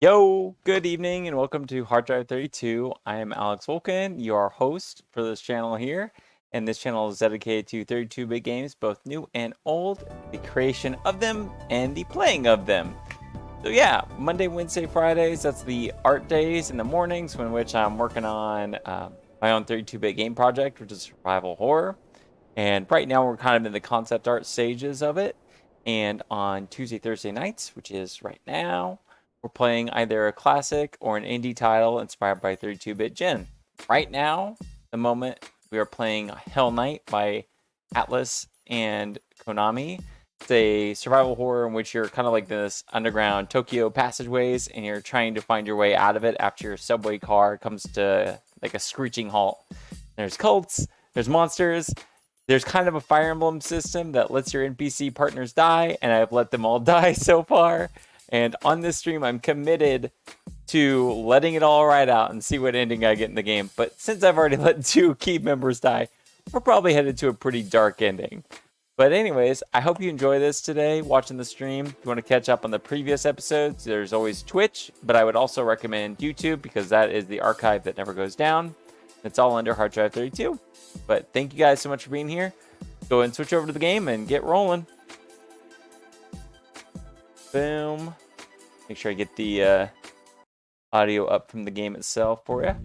Yo, good evening and welcome to Hard Drive 32. I am Alex Volkin, your host for this channel here. And this channel is dedicated to 32-bit games, both new and old, the creation of them and the playing of them. So yeah, Monday, Wednesday, Fridays, that's the art days in the mornings in which I'm working on my own 32-bit game project, which is survival horror. And right now we're kind of in the concept art stages of it. And on Tuesday, Thursday nights, which is right now, we're playing either a classic or an indie title inspired by 32-bit Gen. Right now, the moment, we are playing Hellnight by Atlas and Konami. It's a survival horror in which you're kind of like this underground Tokyo passageways and you're trying to find your way out of it after your subway car comes to like a screeching halt. There's cults, there's monsters, there's kind of a Fire Emblem system that lets your NPC partners die, and I've let them all die so far. And on this stream, I'm committed to letting it all ride out and see what ending I get in the game. But since I've already let 2 key members die, we're probably headed to a pretty dark ending. But anyways, I hope you enjoy this today, watching the stream. If you want to catch up on the previous episodes, there's always Twitch, but I would also recommend YouTube because that is the archive that never goes down. It's all under Hard Drive 32. But thank you guys so much for being here. Go ahead and switch over to the game and get rolling. Boom. Make sure I get the audio up from the game itself for you.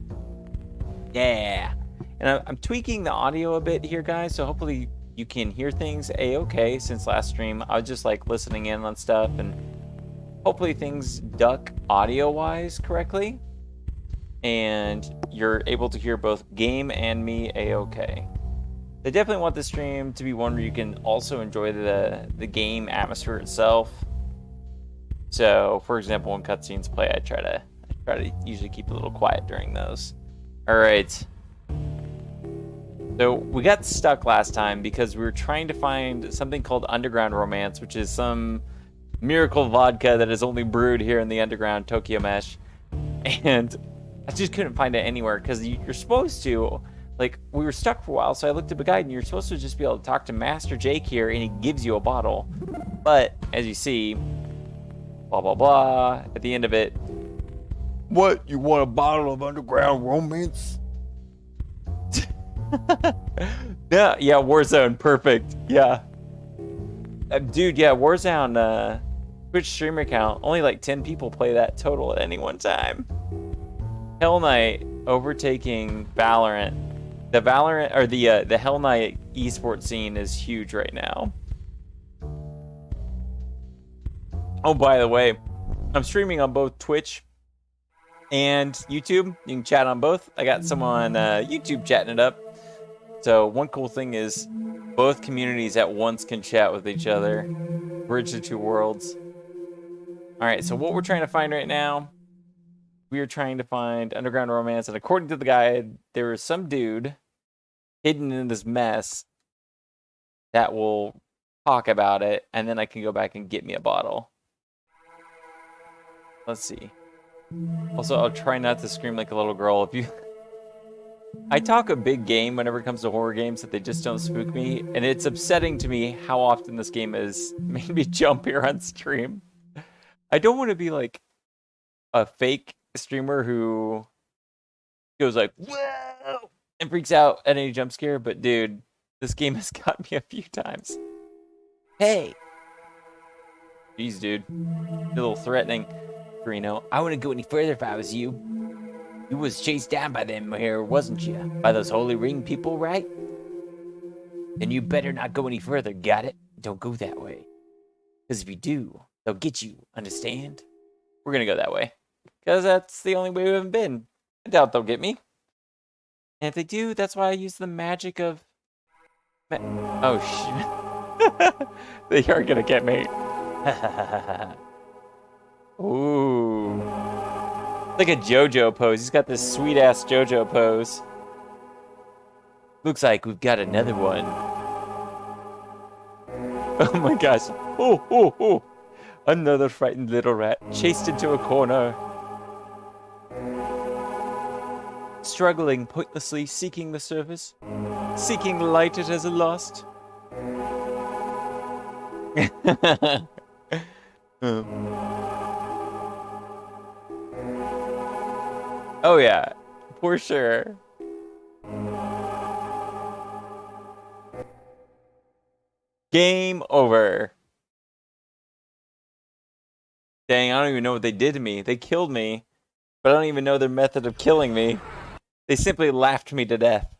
Yeah. And I'm tweaking the audio a bit here, guys, so hopefully you can hear things a-okay. Since last stream, I was just like listening in on stuff, and hopefully things duck audio-wise correctly. And you're able to hear both game and me a-okay. I definitely want the stream to be one where you can also enjoy the game atmosphere itself. So, for example, when cutscenes play, I try to usually keep a little quiet during those. All right. So we got stuck last time because we were trying to find something called Underground Romance, which is some miracle vodka that is only brewed here in the underground Tokyo Mesh, and I just couldn't find it anywhere because you're supposed to. Like, we were stuck for a while, so I looked up a guide, and you're supposed to just be able to talk to Master Jake here, and he gives you a bottle. But as you see, blah, blah, blah. At the end of it, what? You want a bottle of Underground Romance? Yeah, Warzone. Perfect. Yeah. Dude, yeah, Warzone, Twitch streamer account. Only like 10 people play that total at any one time. Hellnight overtaking Valorant. The Hellnight esports scene is huge right now. Oh, by the way, I'm streaming on both Twitch and YouTube. You can chat on both. I got some on YouTube chatting it up. So one cool thing is both communities at once can chat with each other. Bridge the 2 worlds. All right, so what we're trying to find right now, we are trying to find Underground Romance. And according to the guide, there is some dude hidden in this mess that will talk about it. And then I can go back and get me a bottle. Let's see. Also, I'll try not to scream like a little girl. I talk a big game whenever it comes to horror games that they just don't spook me, and it's upsetting to me how often this game has made me jump here on stream. I don't want to be like a fake streamer who goes like, whoa, and freaks out at any jump scare, but dude, this game has got me a few times. Hey! Jeez, dude. A little threatening. Reno, I wouldn't go any further if I was you. You was chased down by them here, wasn't you? By those Holy Ring people, right? Then you better not go any further, got it? Don't go that way. Because if you do, they'll get you, understand? We're gonna go that way. Because that's the only way we haven't been. I doubt they'll get me. And if they do, that's why I use the magic of... Oh, shit. They are gonna get me. Ooh. Like a JoJo pose. He's got this sweet-ass JoJo pose. Looks like we've got another one. Oh my gosh. Oh, oh, oh. Another frightened little rat chased into a corner. Struggling pointlessly, seeking the surface. Seeking light it has lost. Oh yeah, for sure. Game over. Dang, I don't even know what they did to me. They killed me, but I don't even know their method of killing me. They simply laughed me to death.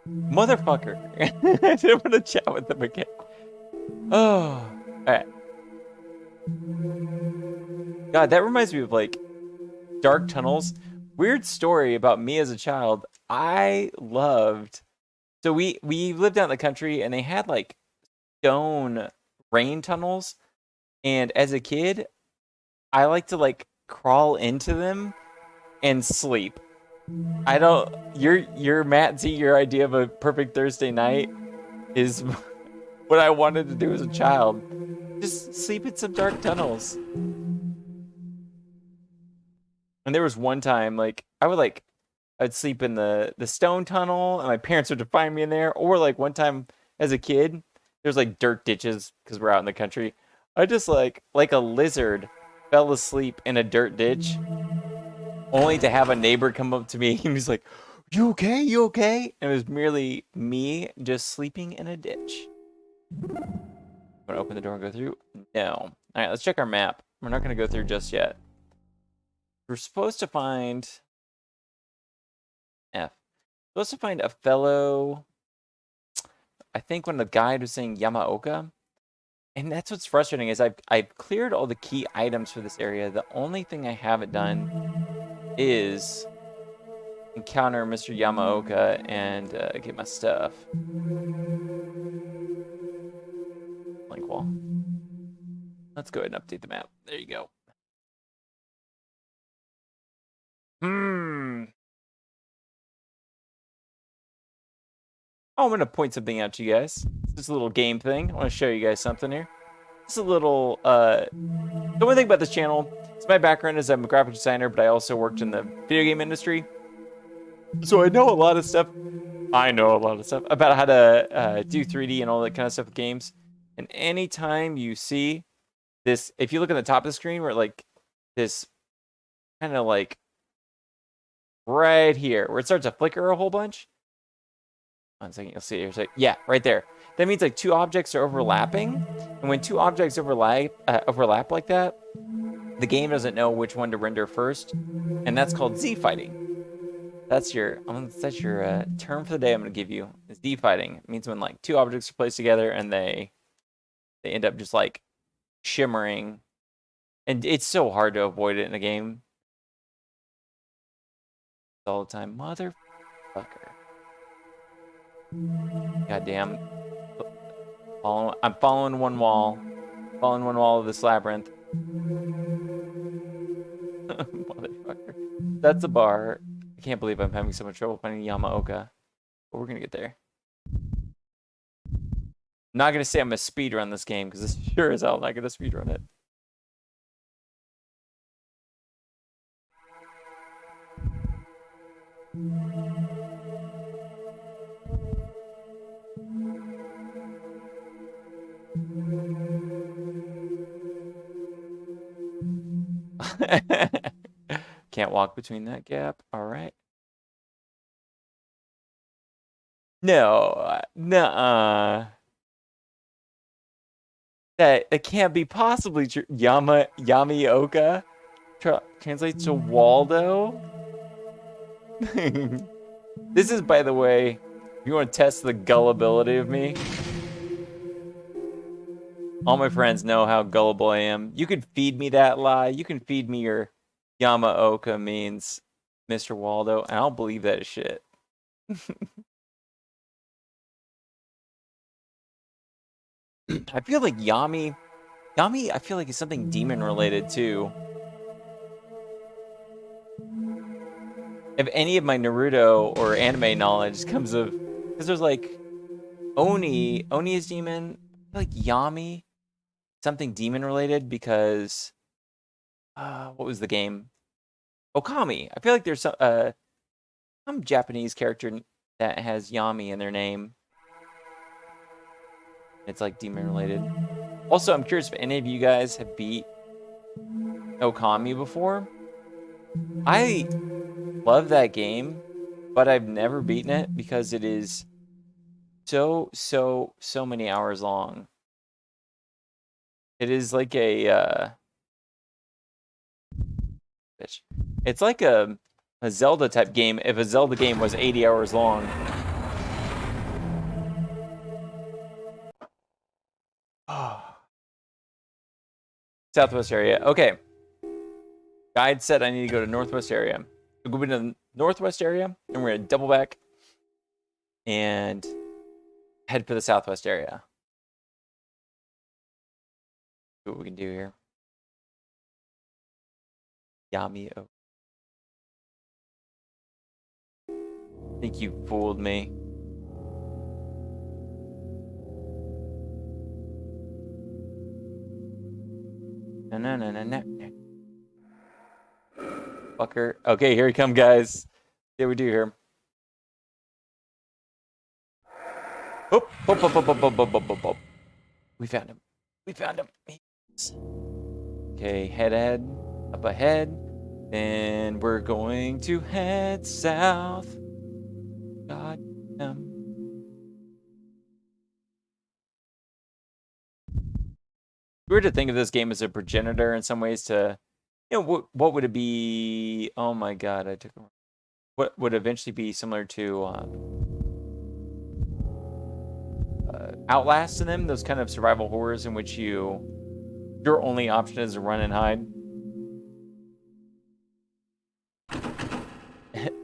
Motherfucker. I didn't want to chat with them again. Oh. Alright. God, that reminds me of like dark tunnels. Weird story about me as a child. I loved so we lived out in the country and they had like stone rain tunnels. And as a kid, I like to like crawl into them and sleep. I don't your Matt Z, your idea of a perfect Thursday night is what I wanted to do as a child. Just sleep in some dark tunnels. And there was one time like I'd sleep in the stone tunnel and my parents would find me in there. Or like one time as a kid, there's like dirt ditches because we're out in the country. I just like a lizard fell asleep in a dirt ditch only to have a neighbor come up to me and he's like, "You okay? You okay?" And it was merely me just sleeping in a ditch. I'm gonna open the door and go through. No. All right, let's check our map. We're not gonna go through just yet. We're supposed to find F. Supposed to find a fellow. I think when the guide was saying Yamaoka, and that's what's frustrating is I've cleared all the key items for this area. The only thing I haven't done is encounter Mr. Yamaoka and get my stuff. Link wall. Let's go ahead and update the map. There you go. Oh, I'm going to point something out to you guys. This a little game thing. I want to show you guys something here. This is a little, the one thing about this channel is my background is I'm a graphic designer, but I also worked in the video game industry. So I know a lot of stuff. I know a lot of stuff about how to do 3D and all that kind of stuff with games. And anytime you see this, if you look at the top of the screen where like this kind of like right here, where it starts to flicker a whole bunch. 1 second, you'll see it here. So, yeah, right there. That means like two objects are overlapping. And when two objects overlap like that, the game doesn't know which one to render first. And that's called Z fighting. That's your term for the day I'm going to give you. Z fighting. It means when like two objects are placed together and they end up just like shimmering. And it's so hard to avoid it in a game. All the time. Motherfucker. Goddamn. I'm following one wall. Following one wall of this labyrinth. Motherfucker. That's a bar. I can't believe I'm having so much trouble finding Yamaoka. But we're gonna get there. I'm not gonna say I'm gonna speedrun this game, because it's sure as hell not gonna speedrun it. Can't walk between that gap. All right. No, nuh-uh. That can't be possibly true. Yamioka translates to Waldo. This is, by the way, if you want to test the gullibility of me. All my friends know how gullible I am. You can feed me that lie. You can feed me your Yamaoka means Mr. Waldo, and I'll believe that shit. I feel like Yami, I feel like it's something demon related too. If any of my Naruto or anime knowledge comes of, because there's like Oni is demon. I feel like Yami, something demon related because what was the game? Okami. I feel like there's some Japanese character that has Yami in their name. It's like demon related. Also, I'm curious if any of you guys have beat Okami before. I love that game, but I've never beaten it because it is so many hours long. It is like a it's like a Zelda type game if a Zelda game was 80 hours long. Southwest area. Okay. Guide said I need to go to Northwest area. We're going to the Northwest area, and we're going to double back and head for the Southwest area. See what we can do here. Yami. Oh. I think you fooled me. No. Fucker. Okay, here we come, guys. See what we do here. Oh. We found him. We found him. Okay, head ahead. Up ahead. And we're going to head south. God damn. Weird to think of this game as a progenitor in some ways to, you know, what would it be? Oh my god, I took it. What would eventually be similar to Outlast in them, those kind of survival horrors in which your only option is to run and hide.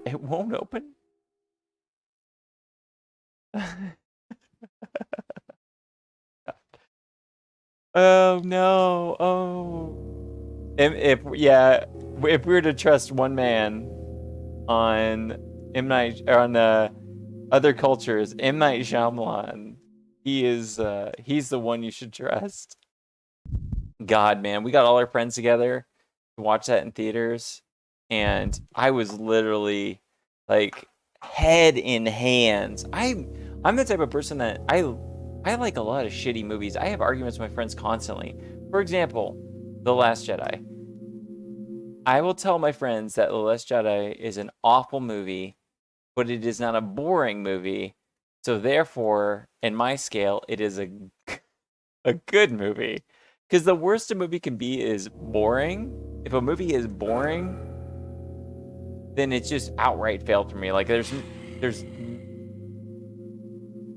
It won't open? Oh no! Oh, if we were to trust one man on M. Night or on other cultures, M. Night Shyamalan, he's the one you should trust. God, man, we got all our friends together to watch that in theaters, and I was literally like head in hands. I'm the type of person that I like a lot of shitty movies. I have arguments with my friends constantly. For example, The Last Jedi. I will tell my friends that The Last Jedi is an awful movie, but it is not a boring movie. So therefore, in my scale, it is a good movie. Because the worst a movie can be is boring. If a movie is boring, then it's just outright failed for me. Like there's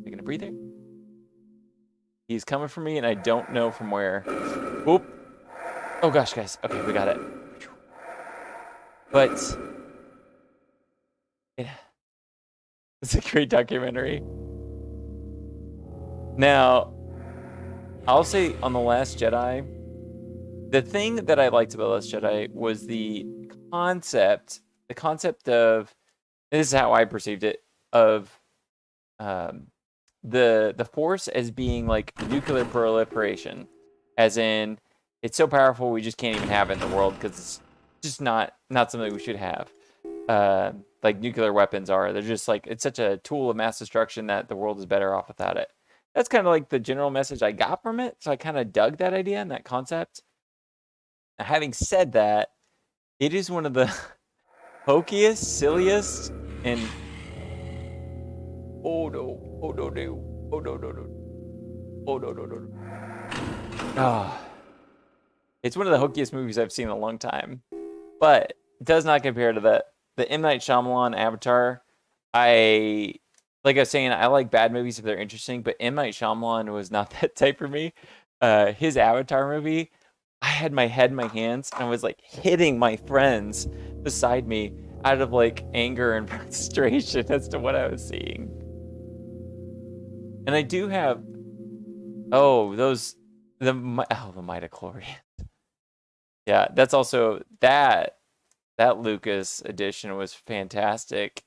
taking a breather. He's coming for me, and I don't know from where. Oop. Oh, gosh, guys. Okay, we got it. But it's a great documentary. Now, I'll say on The Last Jedi, the thing that I liked about The Last Jedi was the concept of, this is how I perceived it, of the Force as being like nuclear proliferation, as in it's so powerful we just can't even have it in the world because it's just not something we should have. Like nuclear weapons are, they're just like, it's such a tool of mass destruction that the world is better off without it. That's kind of like the general message I got from it, so I kind of dug that idea and that concept. Now, having said that, it is one of the hokiest, silliest, and oh no. It's one of the hokiest movies I've seen in a long time, but it does not compare to the M. Night Shyamalan Avatar. Like I was saying, I like bad movies if they're interesting, but M. Night Shyamalan was not that type for me. His Avatar movie, I had my head in my hands and I was like hitting my friends beside me out of like anger and frustration as to what I was seeing. And I do have, the midichlorians. Yeah, that's also, that Lucas edition was fantastic.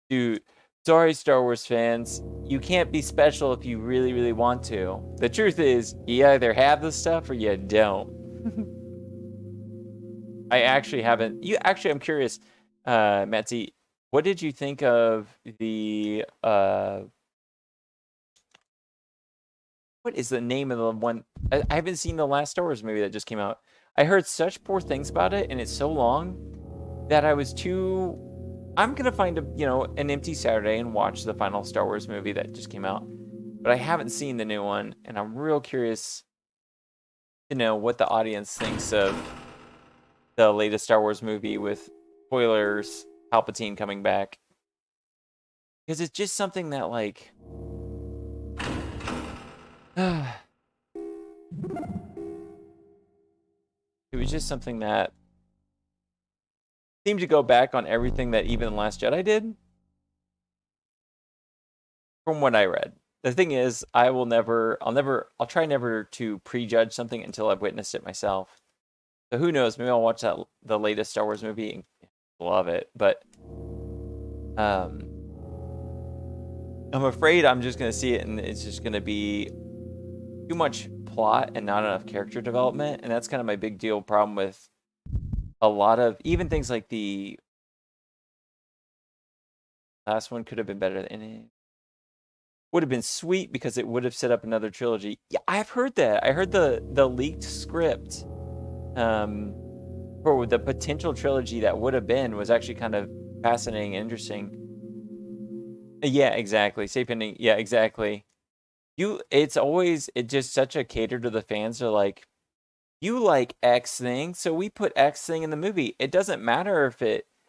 Dude, sorry, Star Wars fans. You can't be special if you really, really want to. The truth is, you either have the stuff or you don't. I actually haven't. I'm curious, Metzi, what did you think of the what is the name of the one? I haven't seen the last Star Wars movie that just came out. I heard such poor things about it, and it's so long that I was too. I'm gonna find an empty Saturday and watch the final Star Wars movie that just came out, but I haven't seen the new one, and I'm real curious to know what the audience thinks of the latest Star Wars movie with spoilers, Palpatine coming back, because it's just something that like. It was just something that seemed to go back on everything that even The Last Jedi did. From what I read. The thing is, I'll try never to prejudge something until I've witnessed it myself. So who knows, maybe I'll watch the latest Star Wars movie and love it. But I'm afraid I'm just gonna see it and it's just gonna be too much plot and not enough character development, and that's kind of my big deal problem with a lot of even things like the last one could have been better than it. Would have been sweet because it would have set up another trilogy. Yeah, I've heard that. I heard the leaked script for the potential trilogy that would have been was actually kind of fascinating and interesting. Yeah, exactly. Safe ending. Yeah, exactly. It's just such a cater to the fans. They're like, you like X thing, so we put X thing in the movie. It doesn't matter if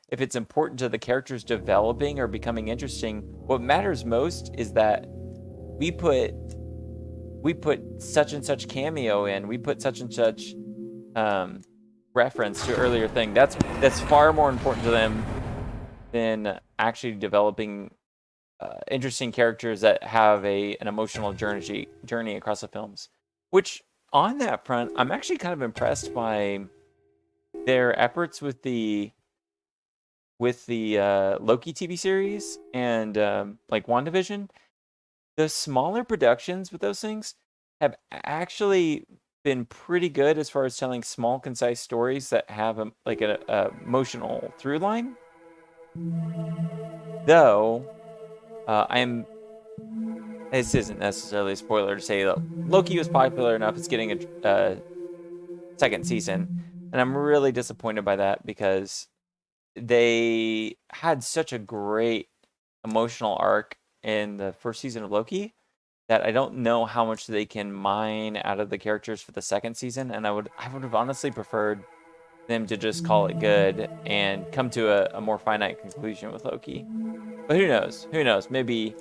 it's important to the characters developing or becoming interesting. What matters most is that we put such and such cameo in. We put such and such reference to earlier thing. That's far more important to them than actually developing interesting characters that have an emotional journey across the films. Which on that front, I'm actually kind of impressed by their efforts with the Loki TV series and like WandaVision. The smaller productions with those things have actually been pretty good as far as telling small, concise stories that have an emotional through line. Though, this isn't necessarily a spoiler to say that Loki was popular enough; it's getting a second season, and I'm really disappointed by that because they had such a great emotional arc in the first season of Loki that I don't know how much they can mine out of the characters for the second season, and I would have honestly preferred them to just call it good and come to a more finite conclusion with Loki. But who knows? Who knows? Maybe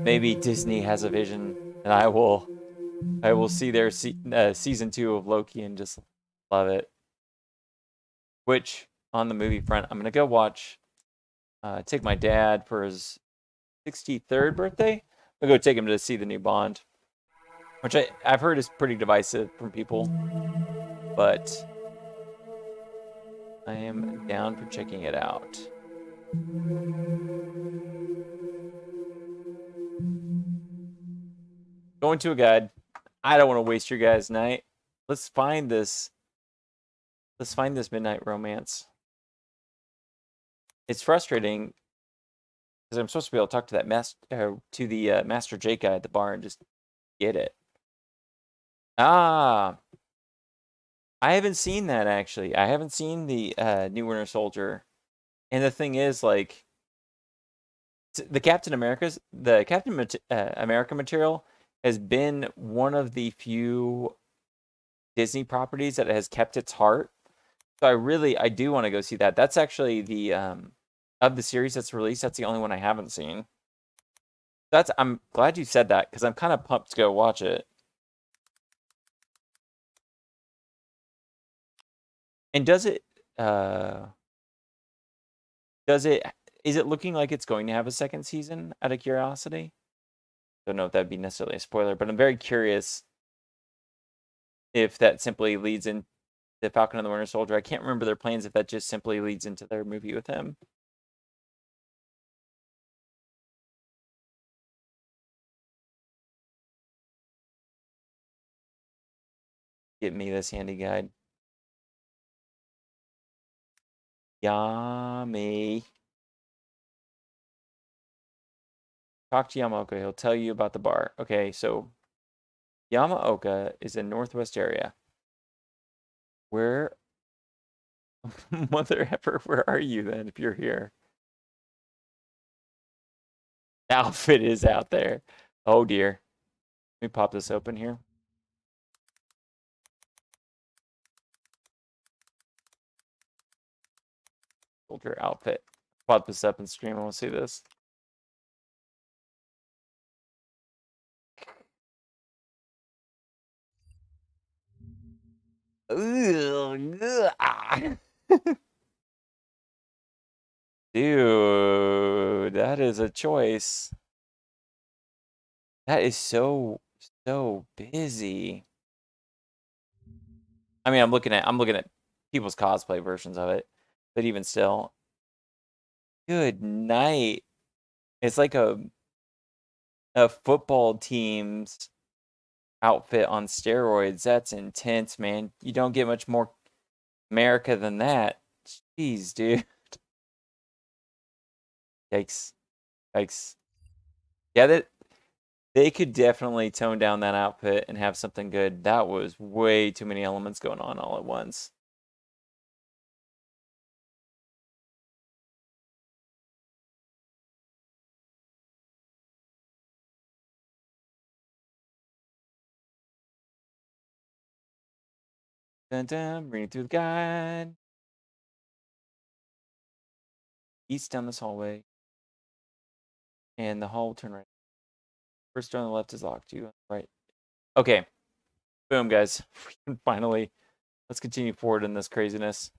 Disney has a vision, and I will see their season 2 of Loki and just love it. Which on the movie front, I'm gonna go watch. Take my dad for his 63rd birthday. I'll go take him to see the new Bond, which I've heard is pretty divisive from people, but I am down for checking it out. Going to a guide. I don't want to waste your guys' night. Let's find this midnight romance. It's frustrating because I'm supposed to be able to talk to that Master Jake guy at the bar and just get it. Ah, I haven't seen that actually. I haven't seen the New Winter Soldier, and the thing is, like, the Captain America material has been one of the few Disney properties that has kept its heart. So I do want to go see that. That's actually the of the series that's released, that's the only one I haven't seen. I'm glad you said that because I'm kind of pumped to go watch it. And is it looking like it's going to have a second season out of curiosity? Don't know if that'd be necessarily a spoiler, but I'm very curious if that simply leads in the Falcon and the Winter Soldier. I can't remember their plans if that just simply leads into their movie with him. Get me this handy guide. Yummy. Talk to Yamaoka. He'll tell you about the bar. Okay, so Yamaoka is in northwest area. Where, mother effer, where are you then if you're here? Outfit is out there. Oh dear. Let me pop this open here. Soldier outfit. Pop this up and stream. I want to see this. Dude, that is a choice. That is so busy. I mean, I'm looking at people's cosplay versions of it, but even still, good night. It's like a football team's outfit on steroids. That's intense, man. You don't get much more America than that. Jeez, dude. Yikes. Yikes. Yeah, they could definitely tone down that outfit and have something good. That was way too many elements going on all at once. Dun dun, reading through the guide. East down this hallway. And the hall will turn right. First door on the left is locked. You right. Okay. Boom, guys. Finally. Let's continue forward in this craziness.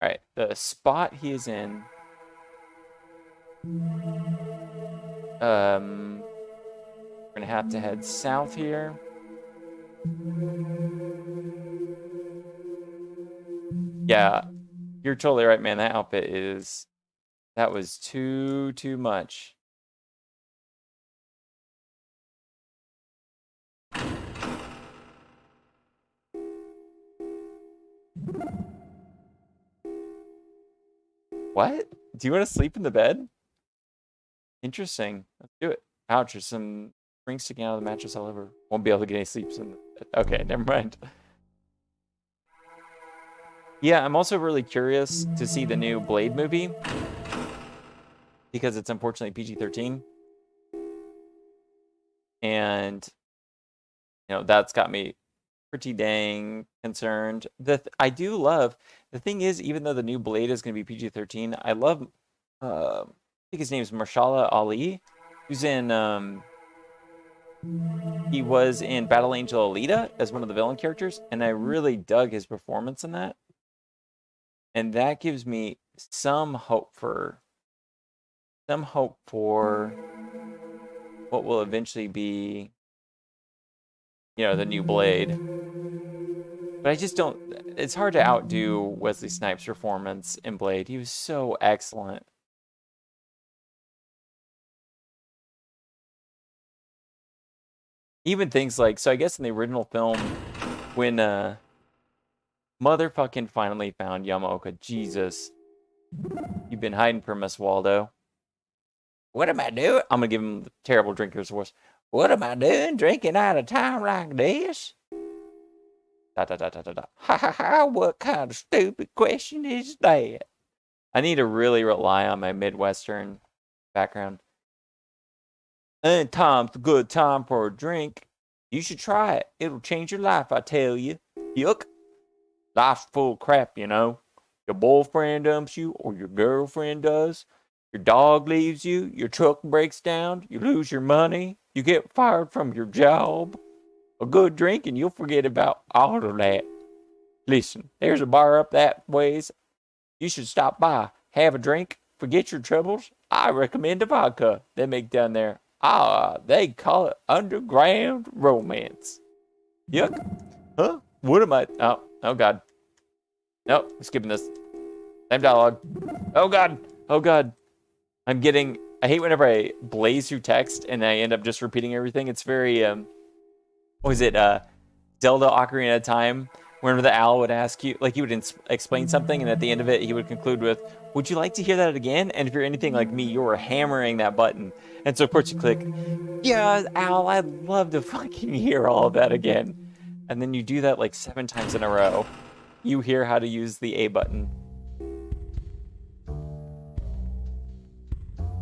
Alright. The spot he is in. We're gonna have to head south here. Yeah. You're totally right, man. That outfit is... That was too much. What? Do you want to sleep in the bed? Interesting. Let's do it. Ouch, there's some springs sticking out of the mattress all over. Won't be able to get any sleeps in the bed. Okay, never mind. Yeah, I'm also really curious to see the new Blade movie. Because it's unfortunately PG-13. And, you know, that's got me pretty dang concerned. I do love... The thing is, even though the new Blade is going to be PG-13, I love... I think his name is Mahershala Ali, who's in... he was in Battle Angel Alita as one of the villain characters, and I really dug his performance in that. And that gives me some hope for what will eventually be, you know, the new Blade. But I just don't... It's hard to outdo Wesley Snipes' performance in Blade. He was so excellent. Even things like... So I guess in the original film, when motherfucking finally found Yamaoka. Jesus. You've been hiding from us, Waldo. What am I doing? I'm going to give him the terrible drinker's voice. What am I doing drinking at a time like this? Da da da da da da. Ha ha ha, what kind of stupid question is that? I need to really rely on my Midwestern background. And time's a good time for a drink. You should try it. It'll change your life, I tell you. Yuck. Life's full of crap, you know. Your boyfriend dumps you, or your girlfriend does. Your dog leaves you, your truck breaks down, you lose your money, you get fired from your job. A good drink and you'll forget about all of that. Listen, there's a bar up that ways. You should stop by, have a drink, forget your troubles. I recommend a vodka they make down there. They call it underground romance. Yuck. Huh? What am I? Oh God. Nope, I'm skipping this. Same dialogue. Oh God. Oh God. I hate whenever I blaze through text and I end up just repeating everything. It's very, what was it, Zelda Ocarina of Time, whenever the owl would ask you, like he would explain something, and at the end of it, he would conclude with, "Would you like to hear that again?" And if you're anything like me, you were hammering that button, and so of course you click, "Yeah, owl, I'd love to fucking hear all of that again." And then you do that like 7 times in a row. You hear how to use the A button.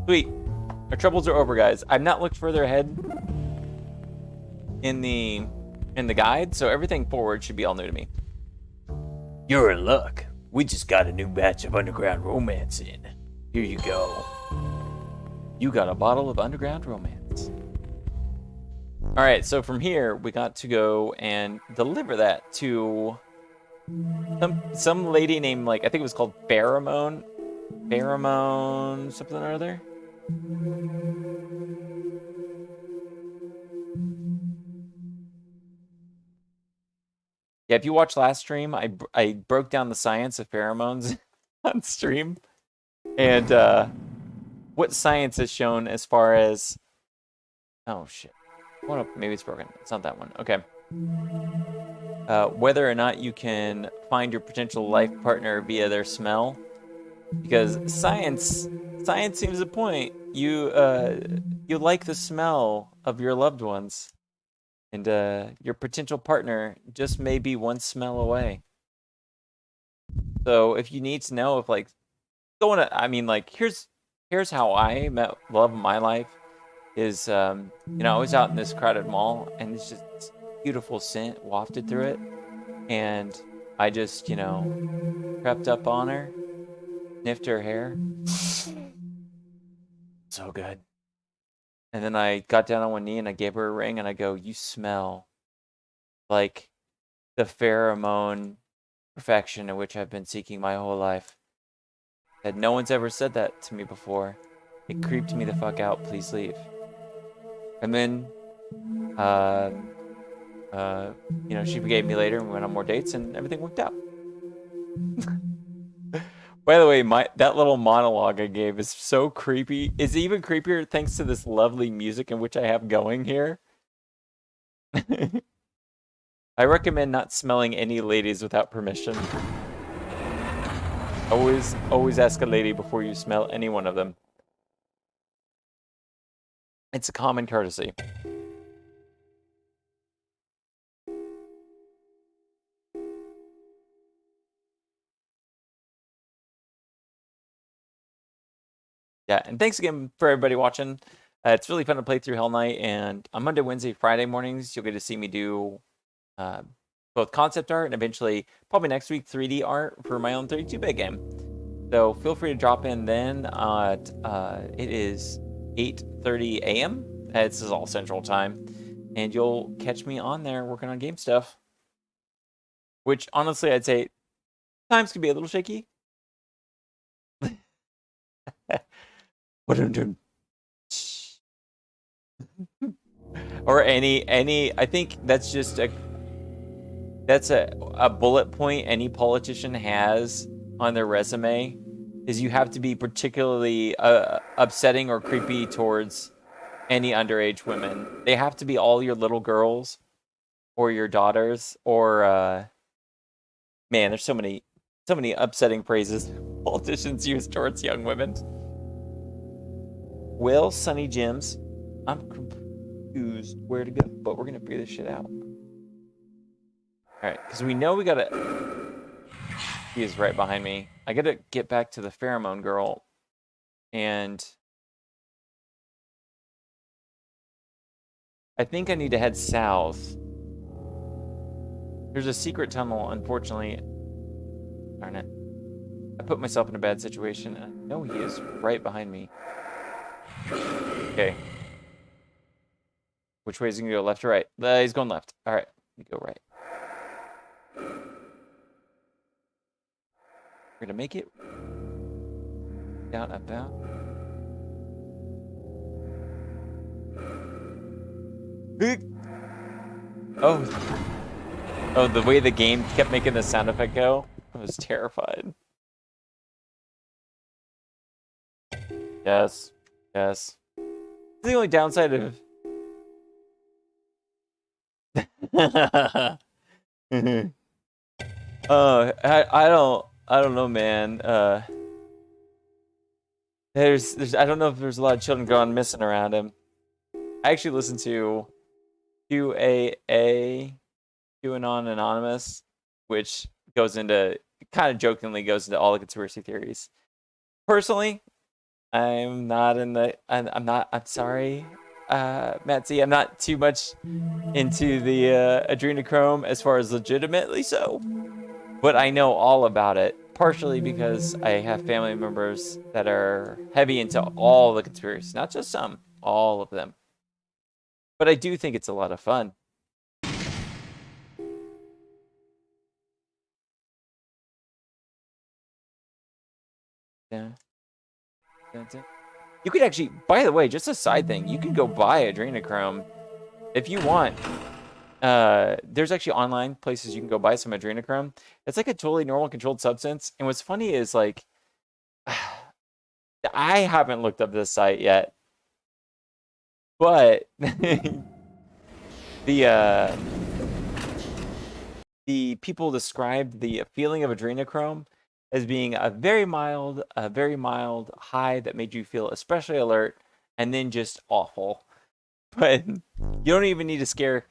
Sweet. Our troubles are over, guys. I've not looked further ahead in the guide, so everything forward should be all new to me. You're in luck. We just got a new batch of underground romance in. Here you go. You got a bottle of underground romance. Alright, so from here, we got to go and deliver that to some lady named, like, I think it was called Pheromone. Pheromone something or other. Yeah, if you watched last stream, I broke down the science of pheromones on stream. And what science has shown as far as... Oh, shit. Well, maybe it's broken. It's not that one. Okay. Whether or not you can find your potential life partner via their smell. Because science seems to point you like the smell of your loved ones. And your potential partner just may be one smell away. So if you need to know if, like, I mean, like, here's how I met love of my life. Is you know, I was out in this crowded mall, and it's just this beautiful scent wafted through it, and I just, you know, crept up on her, sniffed her hair. So good. And then I got down on one knee and I gave her a ring, and I go, "You smell like the pheromone perfection in which I've been seeking my whole life." And no one's ever said that to me before. It creeped me the fuck out. Please leave. And then, you know, she forgave me later, and we went on more dates, and everything worked out. By the way, that little monologue I gave is so creepy. It's even creepier thanks to this lovely music in which I have going here. I recommend not smelling any ladies without permission. Always ask a lady before you smell any one of them. It's a common courtesy. Yeah, and thanks again for everybody watching. It's really fun to play through Hellnight, and on Monday, Wednesday, Friday mornings, you'll get to see me do both concept art and eventually, probably next week, 3D art for my own 32-bit game. So feel free to drop in then. It is 8:30 a.m. This is all Central Time, and you'll catch me on there working on game stuff. Which, honestly, I'd say times can be a little shaky. Or any I think that's just a bullet point any politician has on their resume, is you have to be particularly upsetting or creepy towards any underage women. They have to be all your little girls or your daughters, or man, there's so many upsetting phrases politicians use towards young women. Well, Sunny Jims, I'm confused where to go, but we're gonna figure this shit out. Alright, because we know we gotta... He is right behind me. I gotta get back to the pheromone girl, and I think I need to head south. There's a secret tunnel, unfortunately. Darn it. I put myself in a bad situation, and I know he is right behind me. Okay. Which way is he gonna go, left or right? He's going left. Alright, we go right. We're gonna make it down about. Oh, the way the game kept making the sound effect go, I was terrified. Yes. The only downside of I don't know, man. There's I don't know if there's a lot of children going missing around him. I actually listened to QAA, QAnon Anonymous, which goes into kind of jokingly goes into all the conspiracy theories. Personally, I'm not in the. I'm not. I'm sorry, Matsy. I'm not too much into the adrenochrome as far as legitimately so, but I know all about it. Partially because I have family members that are heavy into all the conspiracies, not just some, all of them. But I do think it's a lot of fun. Yeah. You could actually, by the way, just a side thing, you can go buy adrenochrome if you want. There's actually online places you can go buy some adrenochrome. It's like a totally normal controlled substance. And what's funny is like, I haven't looked up this site yet, but the people described the feeling of adrenochrome as being a very mild high that made you feel especially alert, and then just awful. But you don't even need to scare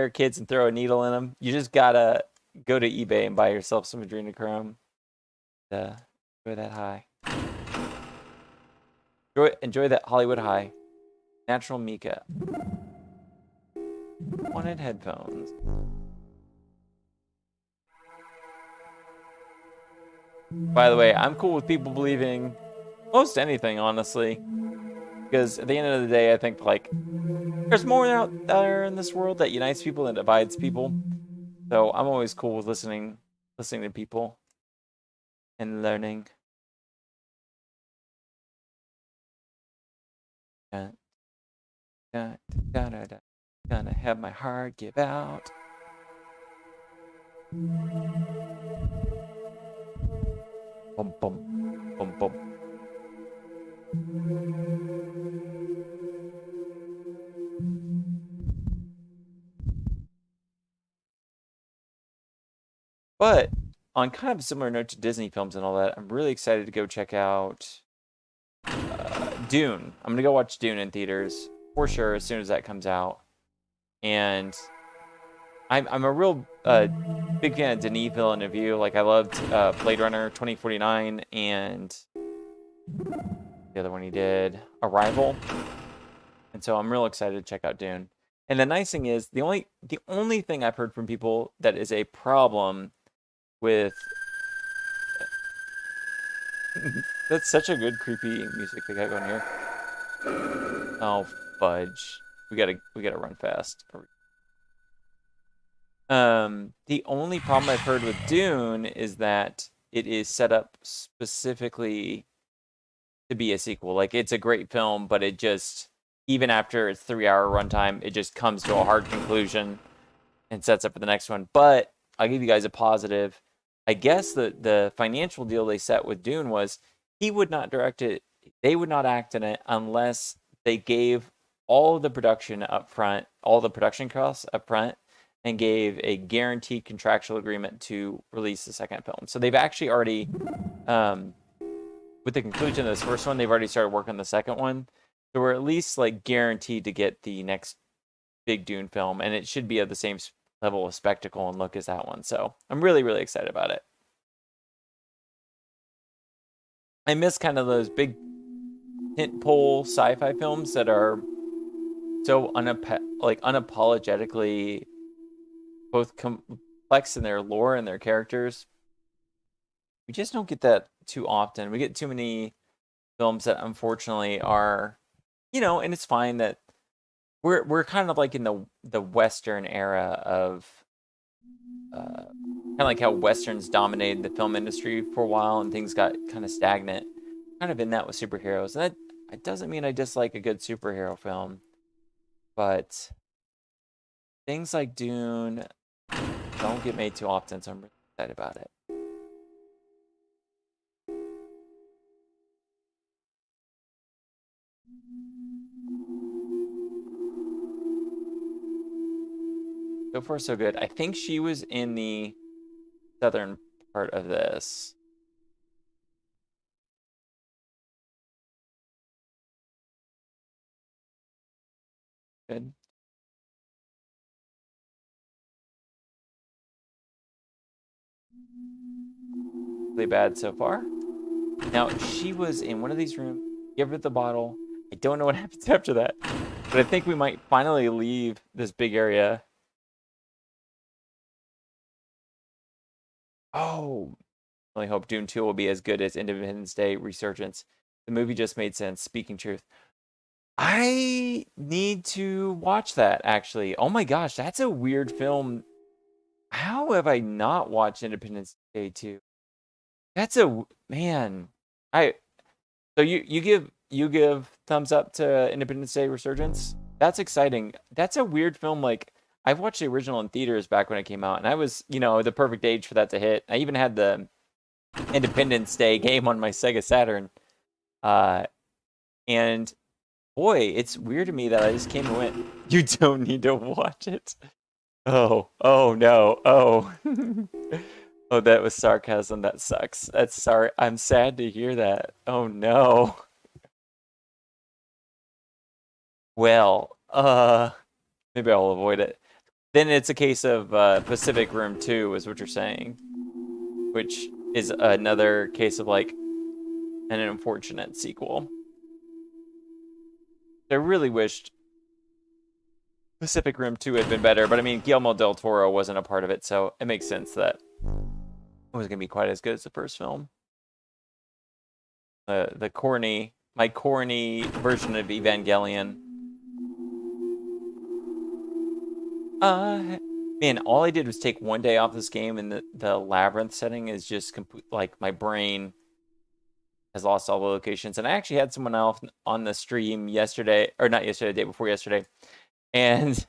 kids and throw a needle in them. You just gotta go to eBay and buy yourself some adrenochrome. Enjoy that high. Enjoy that Hollywood high. Natural Mika. Wanted headphones. By the way, I'm cool with people believing most anything, honestly. Because at the end of the day, I think, like, there's more out there in this world that unites people and divides people. So I'm always cool with listening to people and learning. Gonna have my heart give out. Bum bum bum bum. But on kind of a similar note to Disney films and all that, I'm really excited to go check out Dune. I'm gonna go watch Dune in theaters for sure as soon as that comes out. And I'm a real big fan of Denis Villeneuve. Like I loved Blade Runner 2049 and the other one he did, Arrival. And so I'm real excited to check out Dune. And the nice thing is the only thing I've heard from people that is a problem with that's such a good creepy music they got going here. Oh fudge. We gotta run fast. The only problem I've heard with Dune is that it is set up specifically to be a sequel. Like it's a great film, but it just even after its 3-hour runtime, it just comes to a hard conclusion and sets up for the next one. But I'll give you guys a positive. I guess the financial deal they set with Dune was he would not direct it. They would not act in it unless they gave all the production up front, all the production costs up front, and gave a guaranteed contractual agreement to release the second film. So they've actually already, with the conclusion of this first one, they've already started working on the second one. So we're at least like guaranteed to get the next big Dune film, and it should be of the same level of spectacle and look as that one. So I'm really, really excited about it. I miss kind of those big tentpole sci-fi films that are so unapologetically both complex in their lore and their characters. We just don't get that too often. We get too many films that unfortunately are, and it's fine that we're kind of like in the Western era of kind of like how Westerns dominated the film industry for a while and things got kind of stagnant. Kind of in that with superheroes. And that doesn't mean I dislike a good superhero film. But things like Dune don't get made too often, so I'm really excited about it. So far, so good. I think she was in the southern part of this. Good. Really bad so far. Now, she was in one of these rooms. Give her the bottle. I don't know what happens after that. But I think we might finally leave this big area. Oh, I really hope Doom 2 will be as good as Independence Day Resurgence. The movie just made sense, speaking truth. I need to watch that, actually. Oh my gosh, that's a weird film. How have I not watched Independence Day 2? That's a man. So you give thumbs up to Independence Day Resurgence? That's exciting. That's a weird film. Like, I've watched the original in theaters back when it came out, and I was, the perfect age for that to hit. I even had the Independence Day game on my Sega Saturn. And boy, it's weird to me that I just came and went, you don't need to watch it. Oh no. Oh. Oh, that was sarcasm. That sucks. That's sorry. I'm sad to hear that. Oh no. Well, maybe I'll avoid it. Then it's a case of Pacific Rim 2 is what you're saying, which is another case of like an unfortunate sequel. I really wished Pacific Rim 2 had been better, but I mean, Guillermo del Toro wasn't a part of it, so it makes sense that it wasn't gonna be quite as good as the first film. My corny version of Evangelion. Man, all I did was take one day off this game, and the labyrinth setting is just complete. Like, my brain has lost all the locations. And I actually had someone else on the stream yesterday, or not yesterday, the day before yesterday, and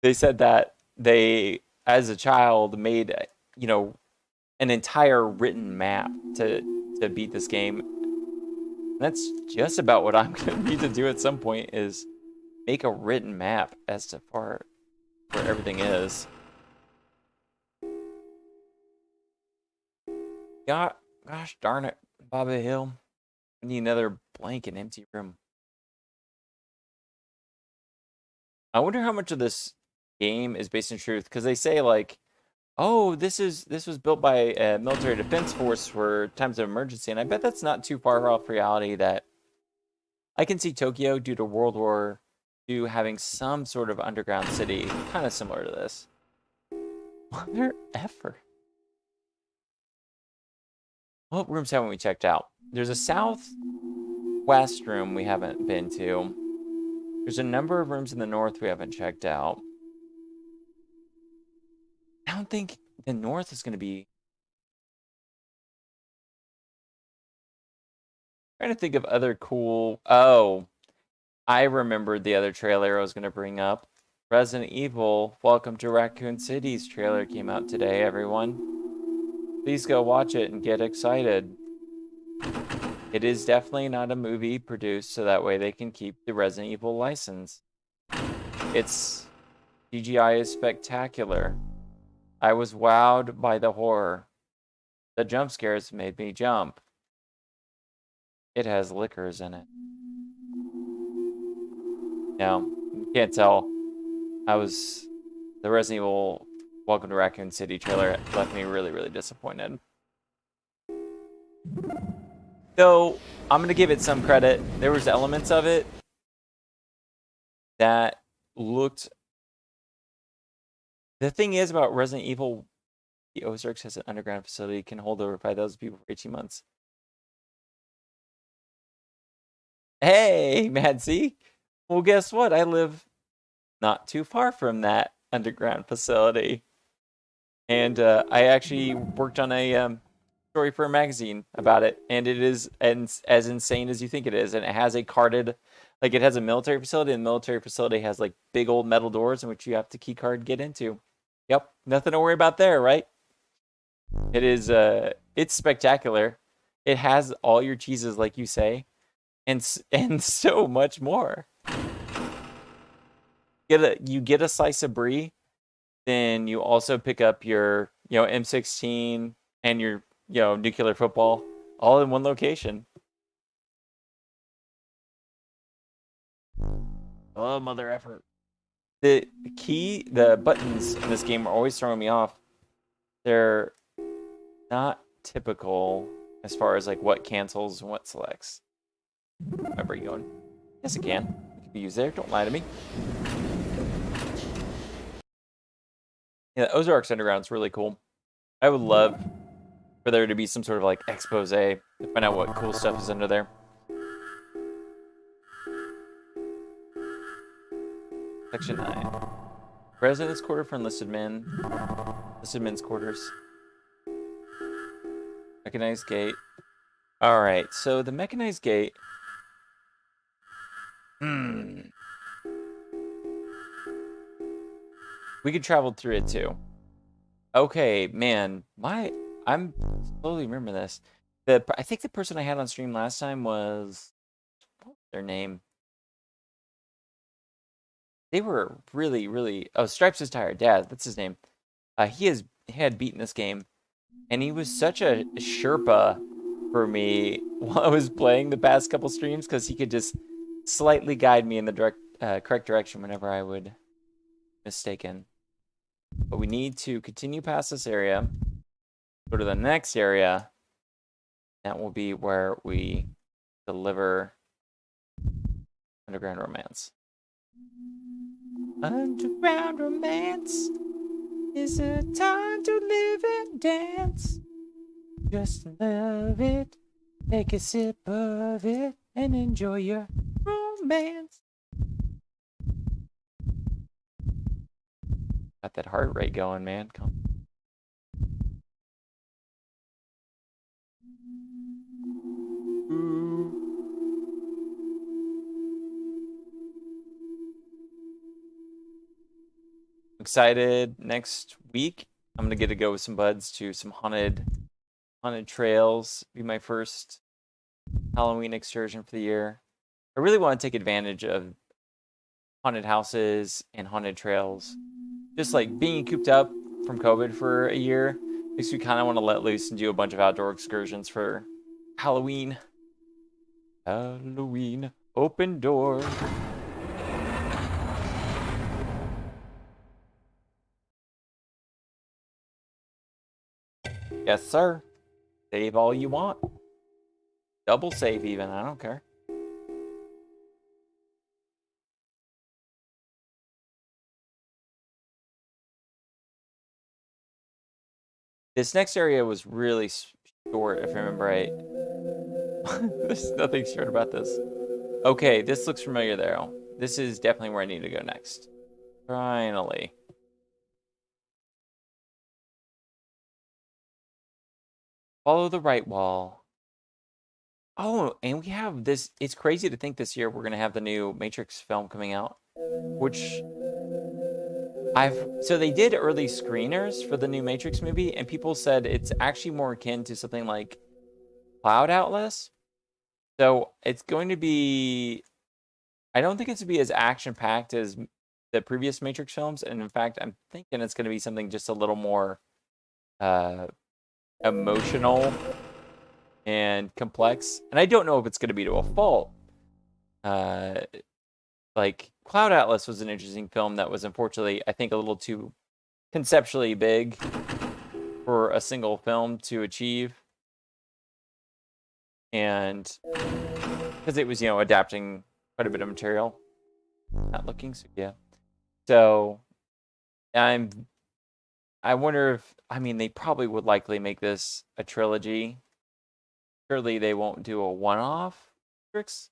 they said that they, as a child, made an entire written map to beat this game. And that's just about what I'm gonna need to do at some point, is make a written map as to where everything is. Gosh darn it, Bobby Hill. I need another blank and empty room. I wonder how much of this game is based in truth, because they say like, oh, this was built by a military defense force for times of emergency, and I bet that's not too far off reality. That I can see Tokyo, due to World War II, having some sort of underground city kind of similar to this. Mother effer. What rooms haven't we checked out? There's a southwest room we haven't been to. There's a number of rooms in the north we haven't checked out. I don't think the north is going to be... I'm trying to think of other cool... Oh, I remembered the other trailer I was going to bring up. Resident Evil Welcome to Raccoon City's trailer came out today, everyone. Please go watch it and get excited. It is definitely not a movie produced so that way they can keep the Resident Evil license. Its CGI is spectacular. I was wowed by the horror. The jump scares made me jump. It has liquors in it. Now, you can't tell. The Resident Evil Welcome to Raccoon City trailer left me really, really disappointed. Though, I'm going to give it some credit. There was elements of it that looked... The thing is about Resident Evil, the Ozarks has an underground facility, can hold over 5,000 people for 18 months. Hey, Mad C. Well, guess what? I live not too far from that underground facility. And I actually worked on a story for a magazine about it. And it is as insane as you think it is. And it has a carded... Like, it has a military facility, and the military facility has, like, big old metal doors in which you have to key card get into. Yep, nothing to worry about there, right? It is, it's spectacular. It has all your cheeses, like you say, and so much more. You get a slice of brie, then you also pick up your you know, M16 and your, you know, nuclear football all in one location. Oh, mother effort. The buttons in this game are always throwing me off. They're not typical as far as like what cancels and what selects. Remember you going? Yes, it can. It can be used there. Don't lie to me. Yeah, Ozarks Underground is really cool. I would love for there to be some sort of like expose to find out what cool stuff is under there. Section 9. Residence quarter for enlisted men. Enlisted men's quarters. Mechanized gate. Alright, so the mechanized gate. We could travel through it too. Okay, man. I'm slowly remembering this. I think the person I had on stream last time was, what was their name? They were really. Oh, Stripes is tired. Yeah, that's his name. He had beaten this game, and he was such a Sherpa for me while I was playing the past couple streams because he could just slightly guide me in the correct direction whenever I would mistaken. But we need to continue past this area, go to the next area. That will be where we deliver Underground Romance. Underground Romance is a time to live and dance. Just love it, take a sip of it, and enjoy your romance. Got that heart rate going, man. Come. Excited. Next week, I'm gonna get to go with some buds to some haunted trails. Be my first Halloween excursion for the year. I really want to take advantage of haunted houses and haunted trails. Just like being cooped up from COVID for a year makes me kind of want to let loose and do a bunch of outdoor excursions for Halloween. Halloween, open door. Yes, sir. Save all you want. Double save even, I don't care. This next area was really short, if I remember right. There's nothing short about this. Okay, this looks familiar though. This is definitely where I need to go next. Finally. Follow the right wall. Oh, and we have this. It's crazy to think this year we're going to have the new Matrix film coming out, which so they did early screeners for the new Matrix movie, and people said it's actually more akin to something like Cloud Atlas. So it's going to be, I don't think it's to be as action-packed as the previous Matrix films, and in fact, I'm thinking it's going to be something just a little more emotional and complex. And I don't know if it's going to be to a fault. Like Cloud Atlas was an interesting film that was unfortunately, I think, a little too conceptually big for a single film to achieve. And because it was, you know, adapting quite a bit of material. Not looking so, yeah. So I wonder if, I mean, they probably would likely make this a trilogy. Surely they won't do a one-off Matrix.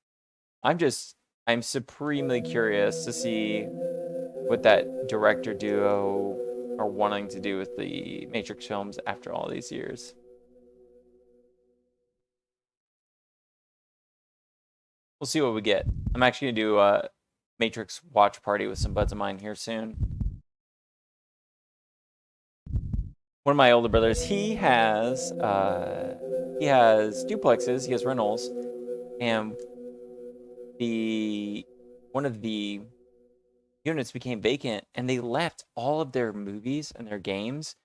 I'm supremely curious to see what that director duo are wanting to do with the Matrix films after all these years. We'll see what we get. I'm actually going to do a Matrix watch party with some buds of mine here soon. One of my older brothers, he has duplexes, he has rentals, and one of the units became vacant, and they left all of their movies and their games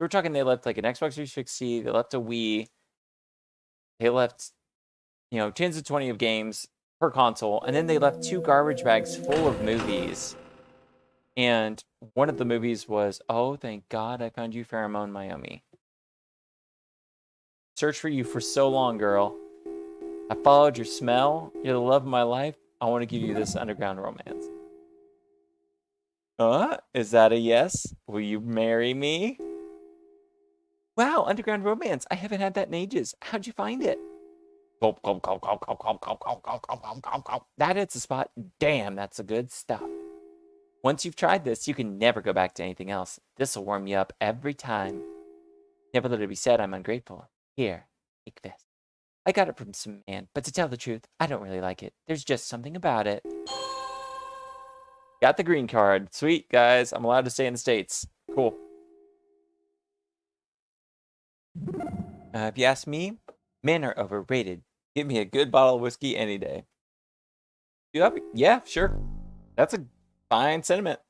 We're talking they left like an Xbox 360, they left a Wii, they left, you know, 10 to 20 of games per console, and then they left 2 garbage bags full of movies. And one of the movies was, oh, thank God I found you, Pheromone Miami. Searched for you for so long, girl. I followed your smell. You're the love of my life. I want to give you this underground romance. Is that a yes? Will you marry me? Wow, underground romance. I haven't had that in ages. How'd you find it? That hits the spot. Damn, that's the good stuff. Once you've tried this, you can never go back to anything else. This'll warm you up every time. Never let it be said I'm ungrateful. Here, take this. I got it from some man, but to tell the truth, I don't really like it. There's just something about it. Got the green card. Sweet, guys. I'm allowed to stay in the States. Cool. If you ask me, men are overrated. Give me a good bottle of whiskey any day. Yeah, sure. That's a fine sentiment.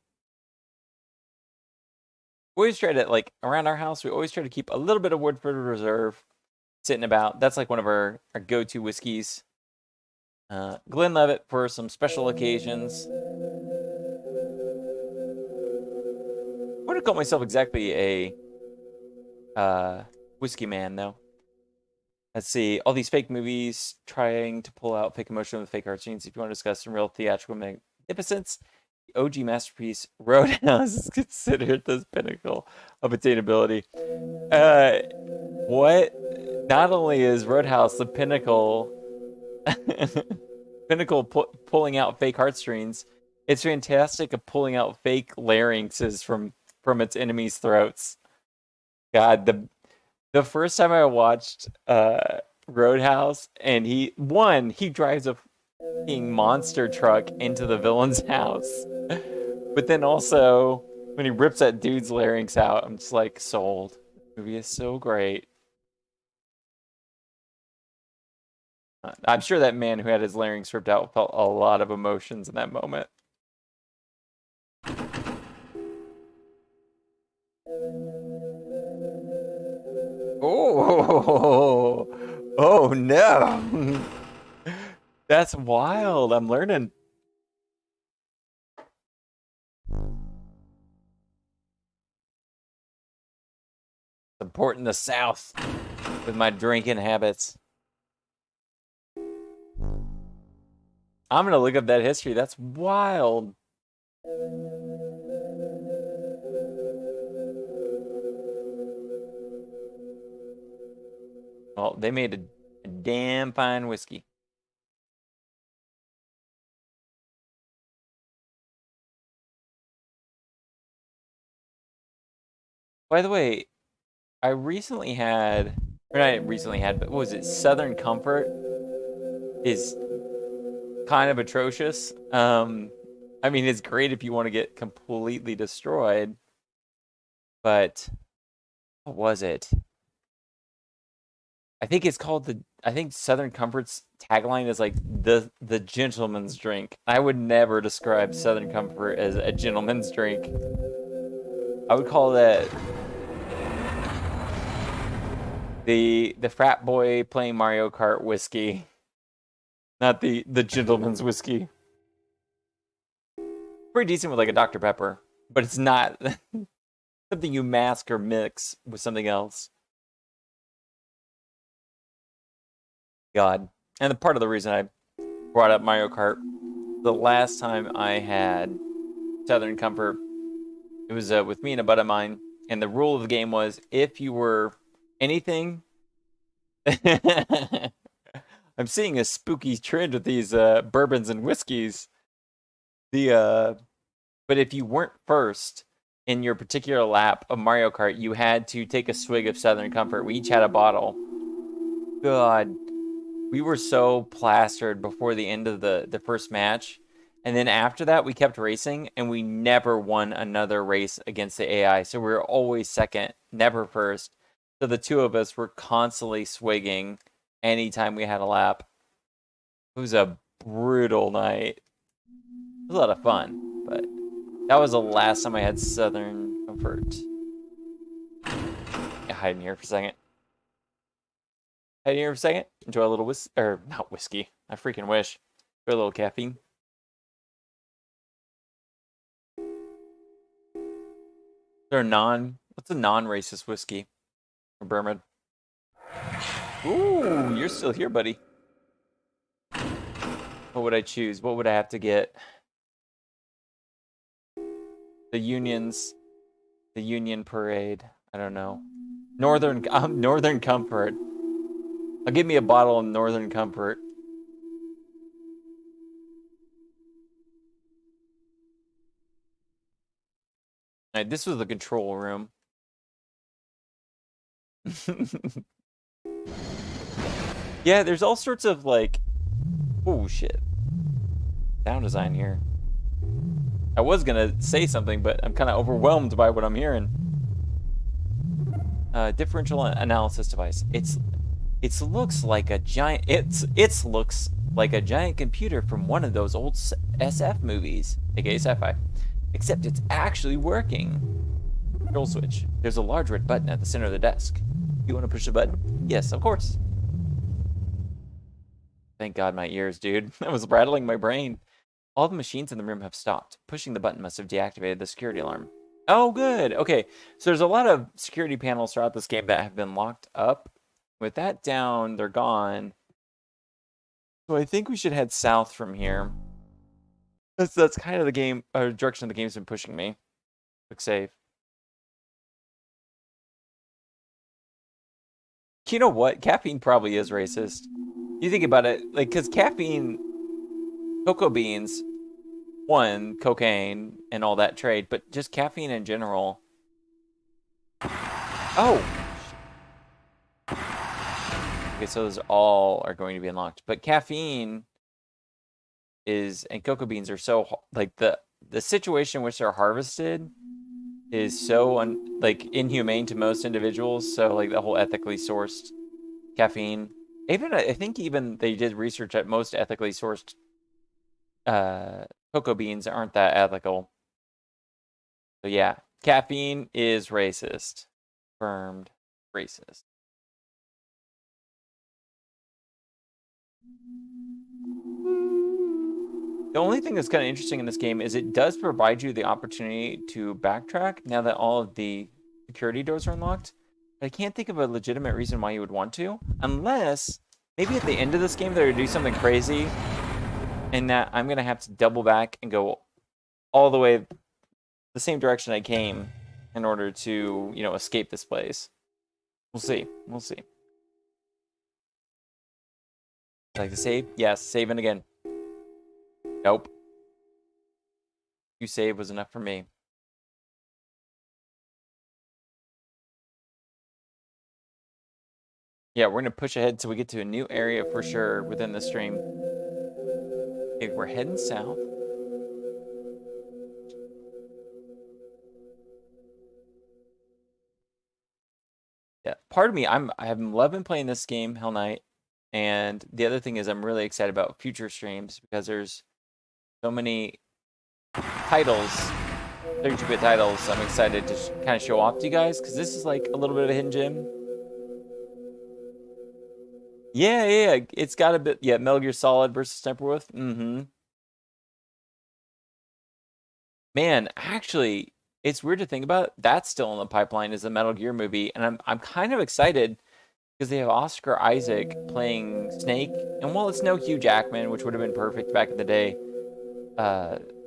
We always try to, like, around our house, we always try to keep a little bit of Woodford Reserve sitting about. That's like one of our go-to whiskeys. Glenlivet for some special occasions. I wouldn't call myself exactly a whiskey man, though. Let's see. All these fake movies trying to pull out fake emotion with fake art scenes. If you want to discuss some real theatrical magnificence, the OG masterpiece Roadhouse is considered the pinnacle of attainability. What? Not only is Roadhouse the pinnacle, pulling out fake heartstrings, it's fantastic at pulling out fake larynxes from its enemies' throats. God, the first time I watched Roadhouse, and he drives a fucking monster truck into the villain's house, but then also when he rips that dude's larynx out, I'm just like, sold. The movie is so great. I'm sure that man who had his larynx ripped out felt a lot of emotions in that moment. Oh no. That's wild. I'm learning. Supporting the South with my drinking habits. I'm gonna look up that history. That's wild. Well, they made a damn fine whiskey. By the way, I recently had, or not recently had, but what was it? Southern Comfort is kind of atrocious. I mean, it's great if you want to get completely destroyed, but what was it? I think it's called I think Southern Comfort's tagline is like the gentleman's drink. I would never describe Southern Comfort as a gentleman's drink. I would call that the frat boy playing Mario Kart whiskey, not the gentleman's whiskey. Pretty decent with like a Dr. Pepper, but it's not something you mask or mix with something else. God. And the part of the reason I brought up Mario Kart, the last time I had Southern Comfort, it was with me and a buddy of mine, and the rule of the game was if you were anything... I'm seeing a spooky trend with these bourbons and whiskeys. But if you weren't first in your particular lap of Mario Kart, you had to take a swig of Southern Comfort. We each had a bottle. God. We were so plastered before the end of the first match. And then after that, we kept racing, and we never won another race against the AI. So we were always second, never first. So the two of us were constantly swigging anytime we had a lap. It was a brutal night. It was a lot of fun, but that was the last time I had Southern Comfort. hide in here for a second. Hide in here for a second. Enjoy a little not whiskey. I freaking wish. Enjoy a little caffeine. What's a non-racist whiskey? Or bourbon? Ooh, you're still here, buddy. What would I choose? What would I have to get? The Union Parade. I don't know. Northern Comfort. I'll give me a bottle of Northern Comfort. All right, this was the control room. Yeah, there's all sorts of like, oh shit, sound design here. I was gonna say something, but I'm kind of overwhelmed by what I'm hearing. Differential analysis device. It looks like a giant. It looks like a giant computer from one of those old SF movies, aka sci-fi, except it's actually working. Control switch. There's a large red button at the center of the desk. You want to push the button? Yes, of course. Thank God, my ears, dude. That was rattling my brain. All the machines in the room have stopped. Pushing the button must have deactivated the security alarm. Oh, good. Okay, so there's a lot of security panels throughout this game that have been locked up. With that down, they're gone. So I think we should head south from here. That's kind of the game, direction the game's been pushing me. Click save. You know what? Caffeine probably is racist. You think about it, like, because caffeine, cocoa beans, one, cocaine, and all that trade, but just caffeine in general. Oh! Okay, so those all are going to be unlocked. But caffeine is, and cocoa beans are so, like, the situation in which they're harvested is so, like, inhumane to most individuals. So, like, the whole ethically sourced caffeine. Even, I think even they did research that most ethically sourced cocoa beans aren't that ethical. So yeah, caffeine is racist. Confirmed racist. The only thing that's kind of interesting in this game is it does provide you the opportunity to backtrack now that all of the security doors are unlocked. But I can't think of a legitimate reason why you would want to, unless maybe at the end of this game they're going to do something crazy and that I'm going to have to double back and go all the way the same direction I came in order to, you know, escape this place. We'll see. We'll see. Like to save? Yes, saving again. Nope. You save was enough for me. Yeah, we're going to push ahead till we get to a new area for sure within the stream. Okay, we're heading south. Yeah, part of me, I'm loving playing this game, Hellnight. And the other thing is I'm really excited about future streams because there's so many titles, 32-bit titles, I'm excited to kind of show off to you guys because this is like a little bit of a hidden gem. Yeah, it's got a bit, yeah, Metal Gear Solid versus Steppenwolf. Man, actually, it's weird to think about. That's still in the pipeline as a Metal Gear movie, and I'm kind of excited because they have Oscar Isaac playing Snake, and while it's no Hugh Jackman, which would have been perfect back in the day,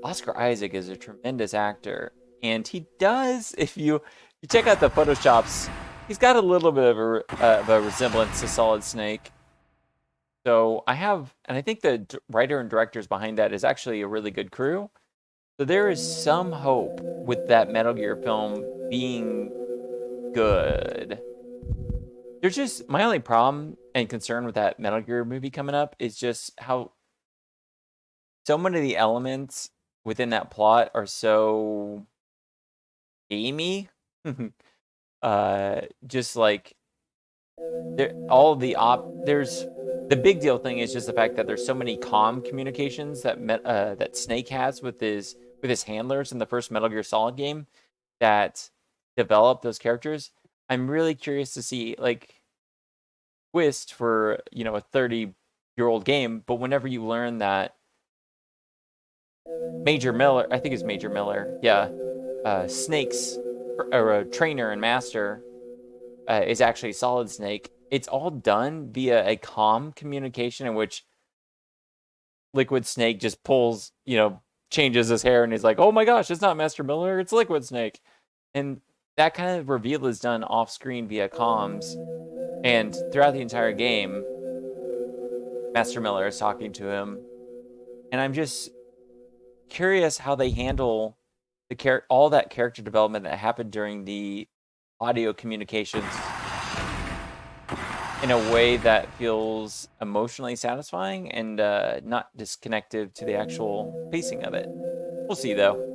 Oscar Isaac is a tremendous actor, and he does, if you check out the photoshops, he's got a little bit of a resemblance to Solid Snake. So and I think the writer and directors behind that is actually a really good crew. So there is some hope with that Metal Gear film being good. There's just, my only problem and concern with that Metal Gear movie coming up is just how so many of the elements within that plot are so gamey. Just like there's the big deal thing is just the fact that there's so many comm communications that Snake has with his handlers in the first Metal Gear Solid game that develop those characters. I'm really curious to see, like, twist for, you know, a 30-year-old game, but whenever you learn that Major Miller, I think it's Major Miller, yeah, Snake's or a trainer and master is actually Solid Snake. It's all done via a calm communication in which Liquid Snake just pulls, you know, changes his hair and he's like, oh my gosh, it's not Master Miller, it's Liquid Snake. And that kind of reveal is done off screen via comms. And throughout the entire game, Master Miller is talking to him. And I'm just curious how they handle all that character development that happened during the audio communications in a way that feels emotionally satisfying and not disconnected to the actual pacing of it. We'll see, though.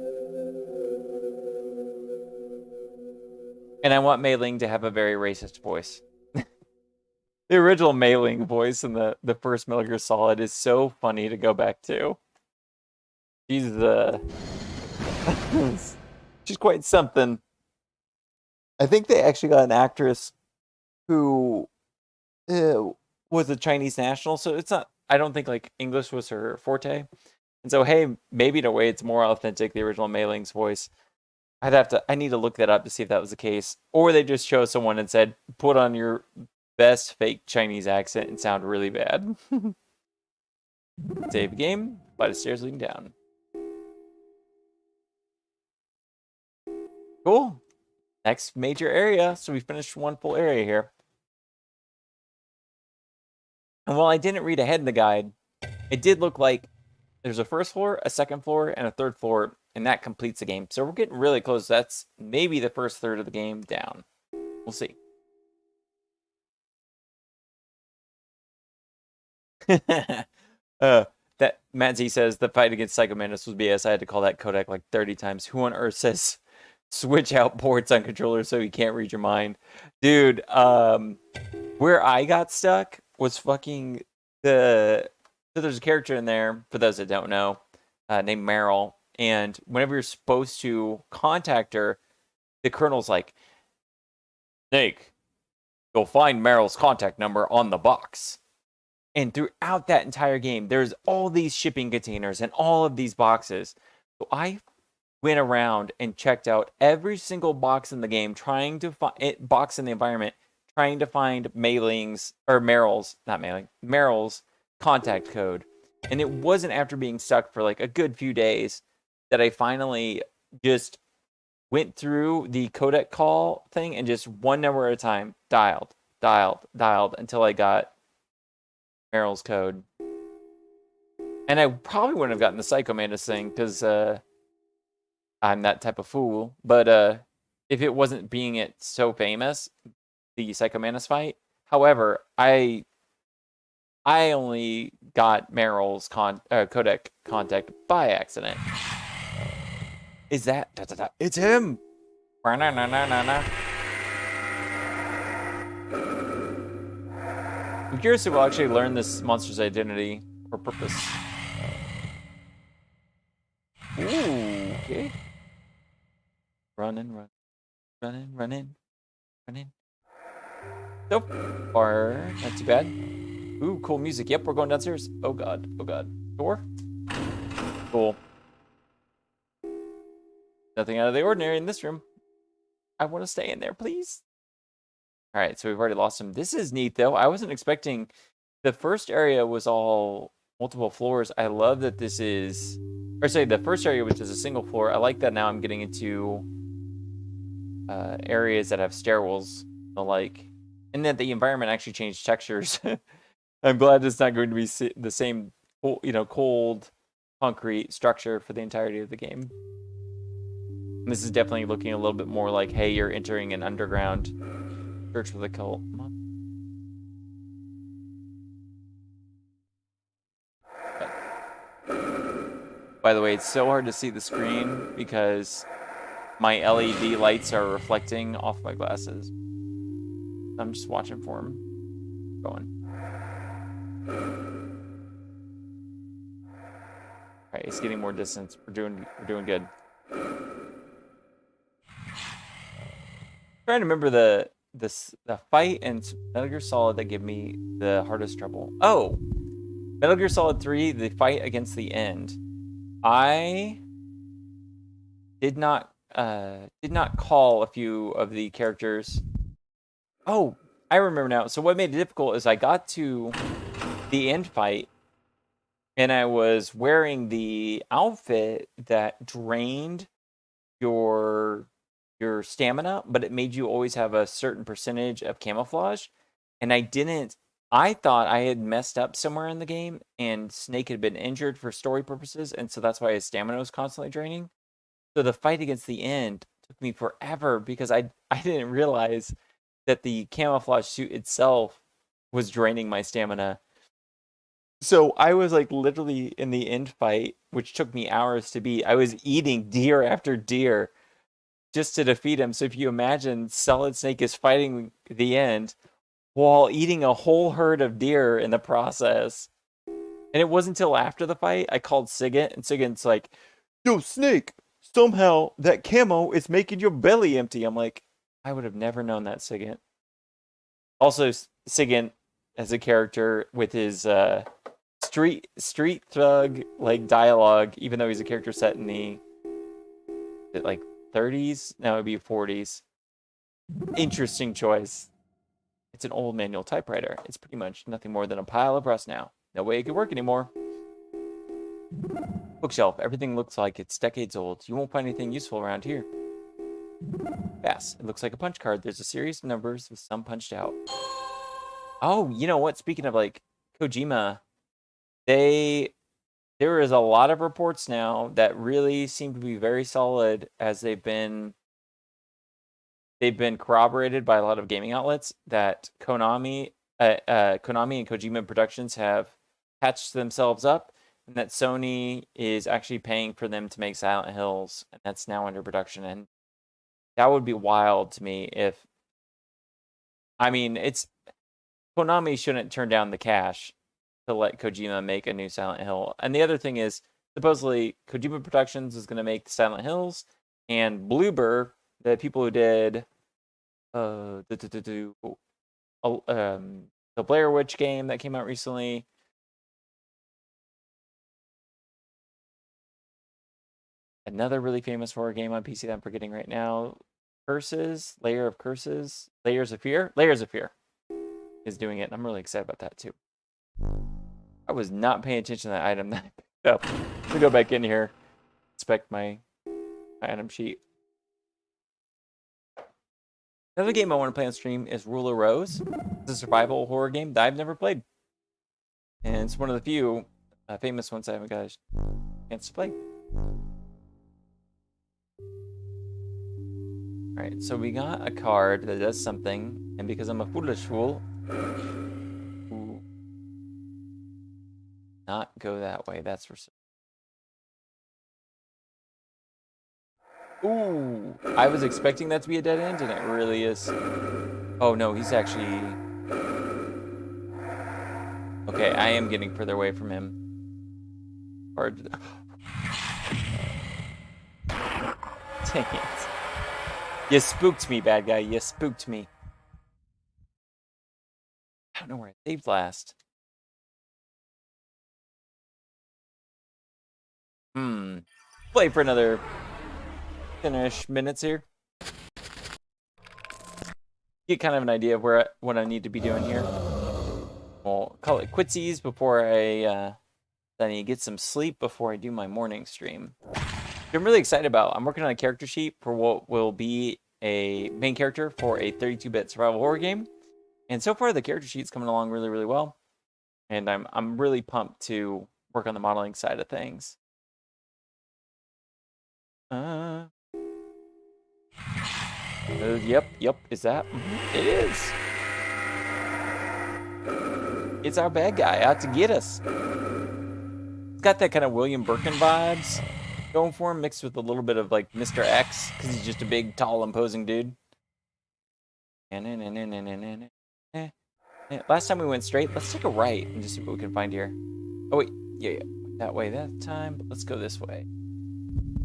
And I want Mei Ling to have a very racist voice. The original Mei Ling voice in the first Metal Gear Solid is so funny to go back to. She's she's quite something. I think they actually got an actress who was a Chinese national, so it's not. I don't think like English was her forte, and so hey, maybe in a way it's more authentic, the original Mei Ling's voice. I need to look that up to see if that was the case, or they just chose someone and said, put on your best fake Chinese accent and sound really bad. Save game, flight of stairs leading down. Cool. Next major area. So we finished one full area here. And while I didn't read ahead in the guide, it did look like there's a first floor, a second floor, and a third floor, and that completes the game. So we're getting really close. That's maybe the first third of the game down. We'll see. That Matt Z says the fight against Psycho Mantis was BS. I had to call that codec like 30 times. Who on earth says switch out ports on controllers so you can't read your mind? Dude, where I got stuck was fucking so there's a character in there, for those that don't know, named Meryl, and whenever you're supposed to contact her, the colonel's like, Snake, you'll find Meryl's contact number on the box. And throughout that entire game, there's all these shipping containers and all of these boxes. So I went around and checked out every single box in the game, trying to find box in the environment, trying to find Meryl's contact code. And it wasn't after being stuck for like a good few days that I finally just went through the codec call thing and just one number at a time dialed until I got Meryl's code. And I probably wouldn't have gotten the Psycho Mantis thing because I'm that type of fool. But if it wasn't being it so famous, the Psycho Mantis fight. However, I only got Meryl's codec contact by accident. Is that? It's him! I'm curious if we'll actually learn this monster's identity or purpose. Ooh, okay. Running. So far, not too bad. Ooh, cool music. Yep, we're going downstairs. Oh god. Door? Cool. Nothing out of the ordinary in this room. I want to stay in there, please. Alright, so we've already lost him. This is neat, though. I wasn't expecting... The first area was all multiple floors. I love that this is... Or say, the first area was just a single floor. I like that now I'm getting into areas that have stairwells, the like. And that the environment actually changed textures. I'm glad it's not going to be the same, cold concrete structure for the entirety of the game. And this is definitely looking a little bit more like, hey, you're entering an underground church with a cult. By the way, it's so hard to see the screen because my LED lights are reflecting off my glasses. I'm just watching for him. Going. Alright, he's getting more distance. We're doing good. Trying to remember the fight in Metal Gear Solid that give me the hardest trouble. Oh, Metal Gear Solid 3, the fight against the end. I did not call a few of the characters. Oh, I remember now. So what made it difficult is I got to the end fight and I was wearing the outfit that drained your stamina, but it made you always have a certain percentage of camouflage. And I thought I had messed up somewhere in the game and Snake had been injured for story purposes, and so that's why his stamina was constantly draining. So the fight against the end took me forever because I didn't realize that the camouflage suit itself was draining my stamina. So I was like literally in the end fight, which took me hours to beat. I was eating deer after deer just to defeat him. So if you imagine Solid Snake is fighting the end while eating a whole herd of deer in the process. And it wasn't until after the fight I called Sigint, and Sigint's like, "Yo, Snake, somehow that camo is making your belly empty." I'm like, I would have never known that, Sigint. Also, Sigint as a character with his street thug like dialogue, even though he's a character set in the like 30s, now it'd be 40s. Interesting choice. It's an old manual typewriter. It's pretty much nothing more than a pile of rust now. No way it could work anymore. Bookshelf. Everything looks like it's decades old. You won't find anything useful around here. Pass. It looks like a punch card. There's a series of numbers with some punched out. Oh, you know what? Speaking of like Kojima, there is a lot of reports now that really seem to be very solid, as they've been corroborated by a lot of gaming outlets, that Konami and Kojima Productions have patched themselves up, and that Sony is actually paying for them to make Silent Hills, and that's now under production. And that would be wild to me if, I mean, Konami shouldn't turn down the cash to let Kojima make a new Silent Hill. And the other thing is, supposedly Kojima Productions is going to make the Silent Hills, and Bloober, the people who did the Blair Witch game that came out recently. Another really famous horror game on PC that I'm forgetting right now. Layers of Fear is doing it, and I'm really excited about that too. I was not paying attention to that item that I picked up. Let me go back in here, inspect my item sheet. Another game I want to play on stream is Ruler Rose. It's a survival horror game that I've never played, and it's one of the few famous ones I haven't got a chance to play. Alright, so we got a card that does something, and because I'm a foolish fool, not go that way, that's for sure. Ooh, I was expecting that to be a dead end, and it really is. Oh no, he's actually... Okay, I am getting further away from him. Hard. Dang it. You spooked me, bad guy. You spooked me. I don't know where I saved last. Play for another 10-ish minutes here. Get kind of an idea of what I need to be doing here. We'll call it quitsies before I need to get some sleep before I do my morning stream. I'm really excited about. I'm working on a character sheet for what will be a main character for a 32-bit survival horror game, and so far the character sheet's coming along really, really well. And I'm really pumped to work on the modeling side of things. Yep. Is that? It is. It's our bad guy out to get us. It's got that kind of William Birkin vibes going for him, mixed with a little bit of like Mr. X, because he's just a big, tall, imposing dude. Last time we went straight. Let's take a right and just see what we can find here. Oh wait, yeah, that way that time. But let's go this way.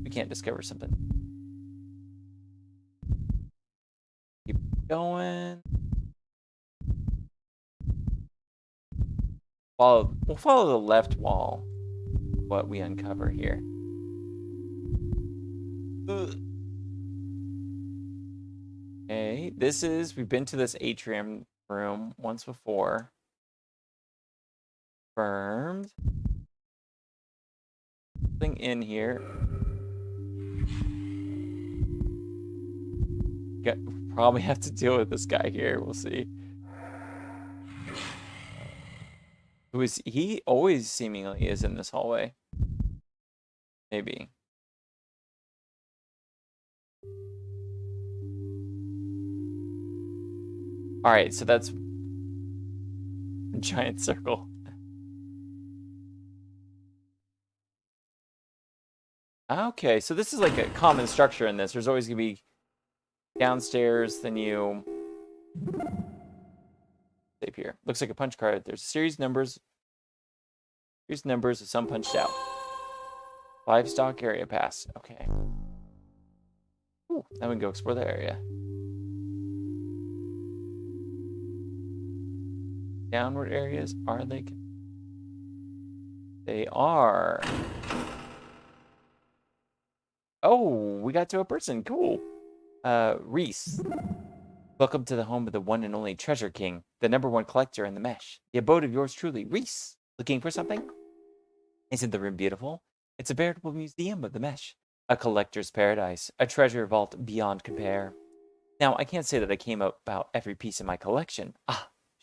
We can't discover something. Keep going. We'll follow the left wall. What we uncover here. Ugh. Okay, we've been to this atrium room once before. Confirmed. Something in here. Probably have to deal with this guy here. We'll see. He always seemingly is in this hallway. Maybe. Alright, so that's a giant circle. Okay, so this is like a common structure in this. There's always going to be downstairs, then you... Save here. Looks like a punch card. There's a series of numbers. Series of numbers with some punched out. 5 stock area pass. Okay. Ooh, now we can go explore the area. Downward areas, are they? They are. Oh, we got to a person. Cool. Reese. Welcome to the home of the one and only Treasure King, the #1 collector in the mesh. The abode of yours truly, Reese. Looking for something? Isn't the room beautiful? It's a veritable museum of the mesh. A collector's paradise. A treasure vault beyond compare. Now, I can't say that I came about every piece in my collection.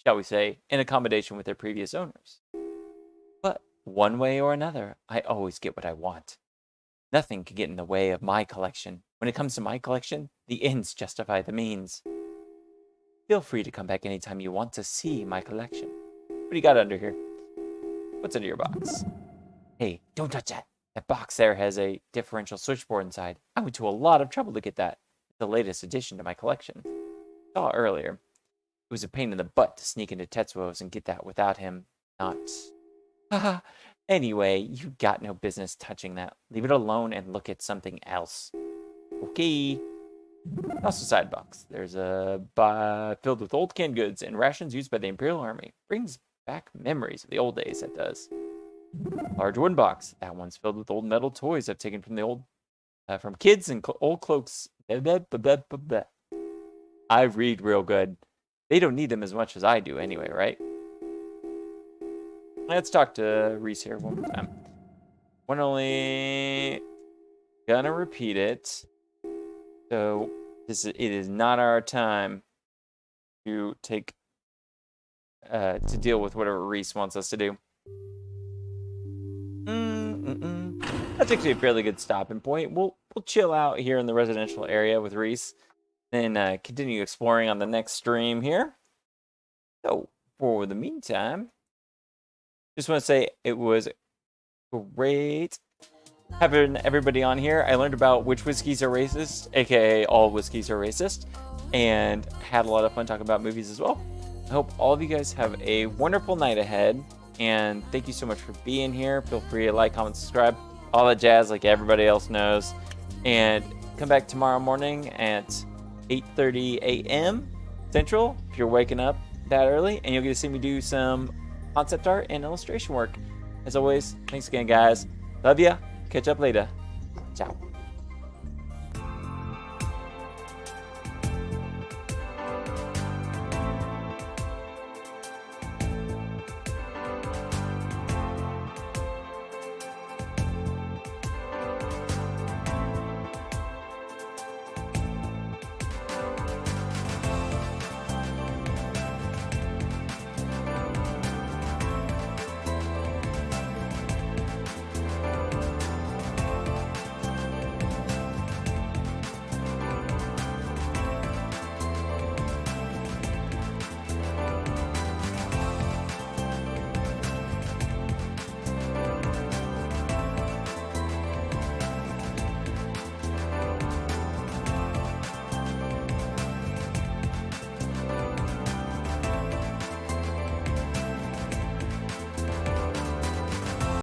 Shall we say, in accommodation with their previous owners. But one way or another, I always get what I want. Nothing can get in the way of my collection. When it comes to my collection, the ends justify the means. Feel free to come back anytime you want to see my collection. What do you got under here? What's under your box? Hey, don't touch that. That box there has a differential switchboard inside. I went to a lot of trouble to get that. It's the latest addition to my collection. Saw it earlier. It was a pain in the butt to sneak into Tetsuo's and get that without him not... Haha. Anyway, you got no business touching that. Leave it alone and look at something else. Okay. Also side box. There's a filled with old canned goods and rations used by the Imperial Army. Brings back memories of the old days, that does. Large wooden box. That one's filled with old metal toys I've taken from the old... from kids and old cloaks. Blah, blah, blah, blah, blah. I read real good. They don't need them as much as I do anyway, right? Let's talk to Reese here one more time. One only... Gonna repeat it. So, it is not our time to take... to deal with whatever Reese wants us to do. That's actually a fairly good stopping point. We'll chill out here in the residential area with Reese. Then continue exploring on the next stream here. So, for the meantime, just want to say it was great having everybody on here. I learned about which whiskeys are racist, aka all whiskeys are racist, and had a lot of fun talking about movies as well. I hope all of you guys have a wonderful night ahead, and thank you so much for being here. Feel free to like, comment, subscribe, all that jazz like everybody else knows, and come back tomorrow morning at 8:30 a.m. Central if you're waking up that early, and you'll get to see me do some concept art and illustration work. As always, thanks again, guys. Love ya. Catch up later.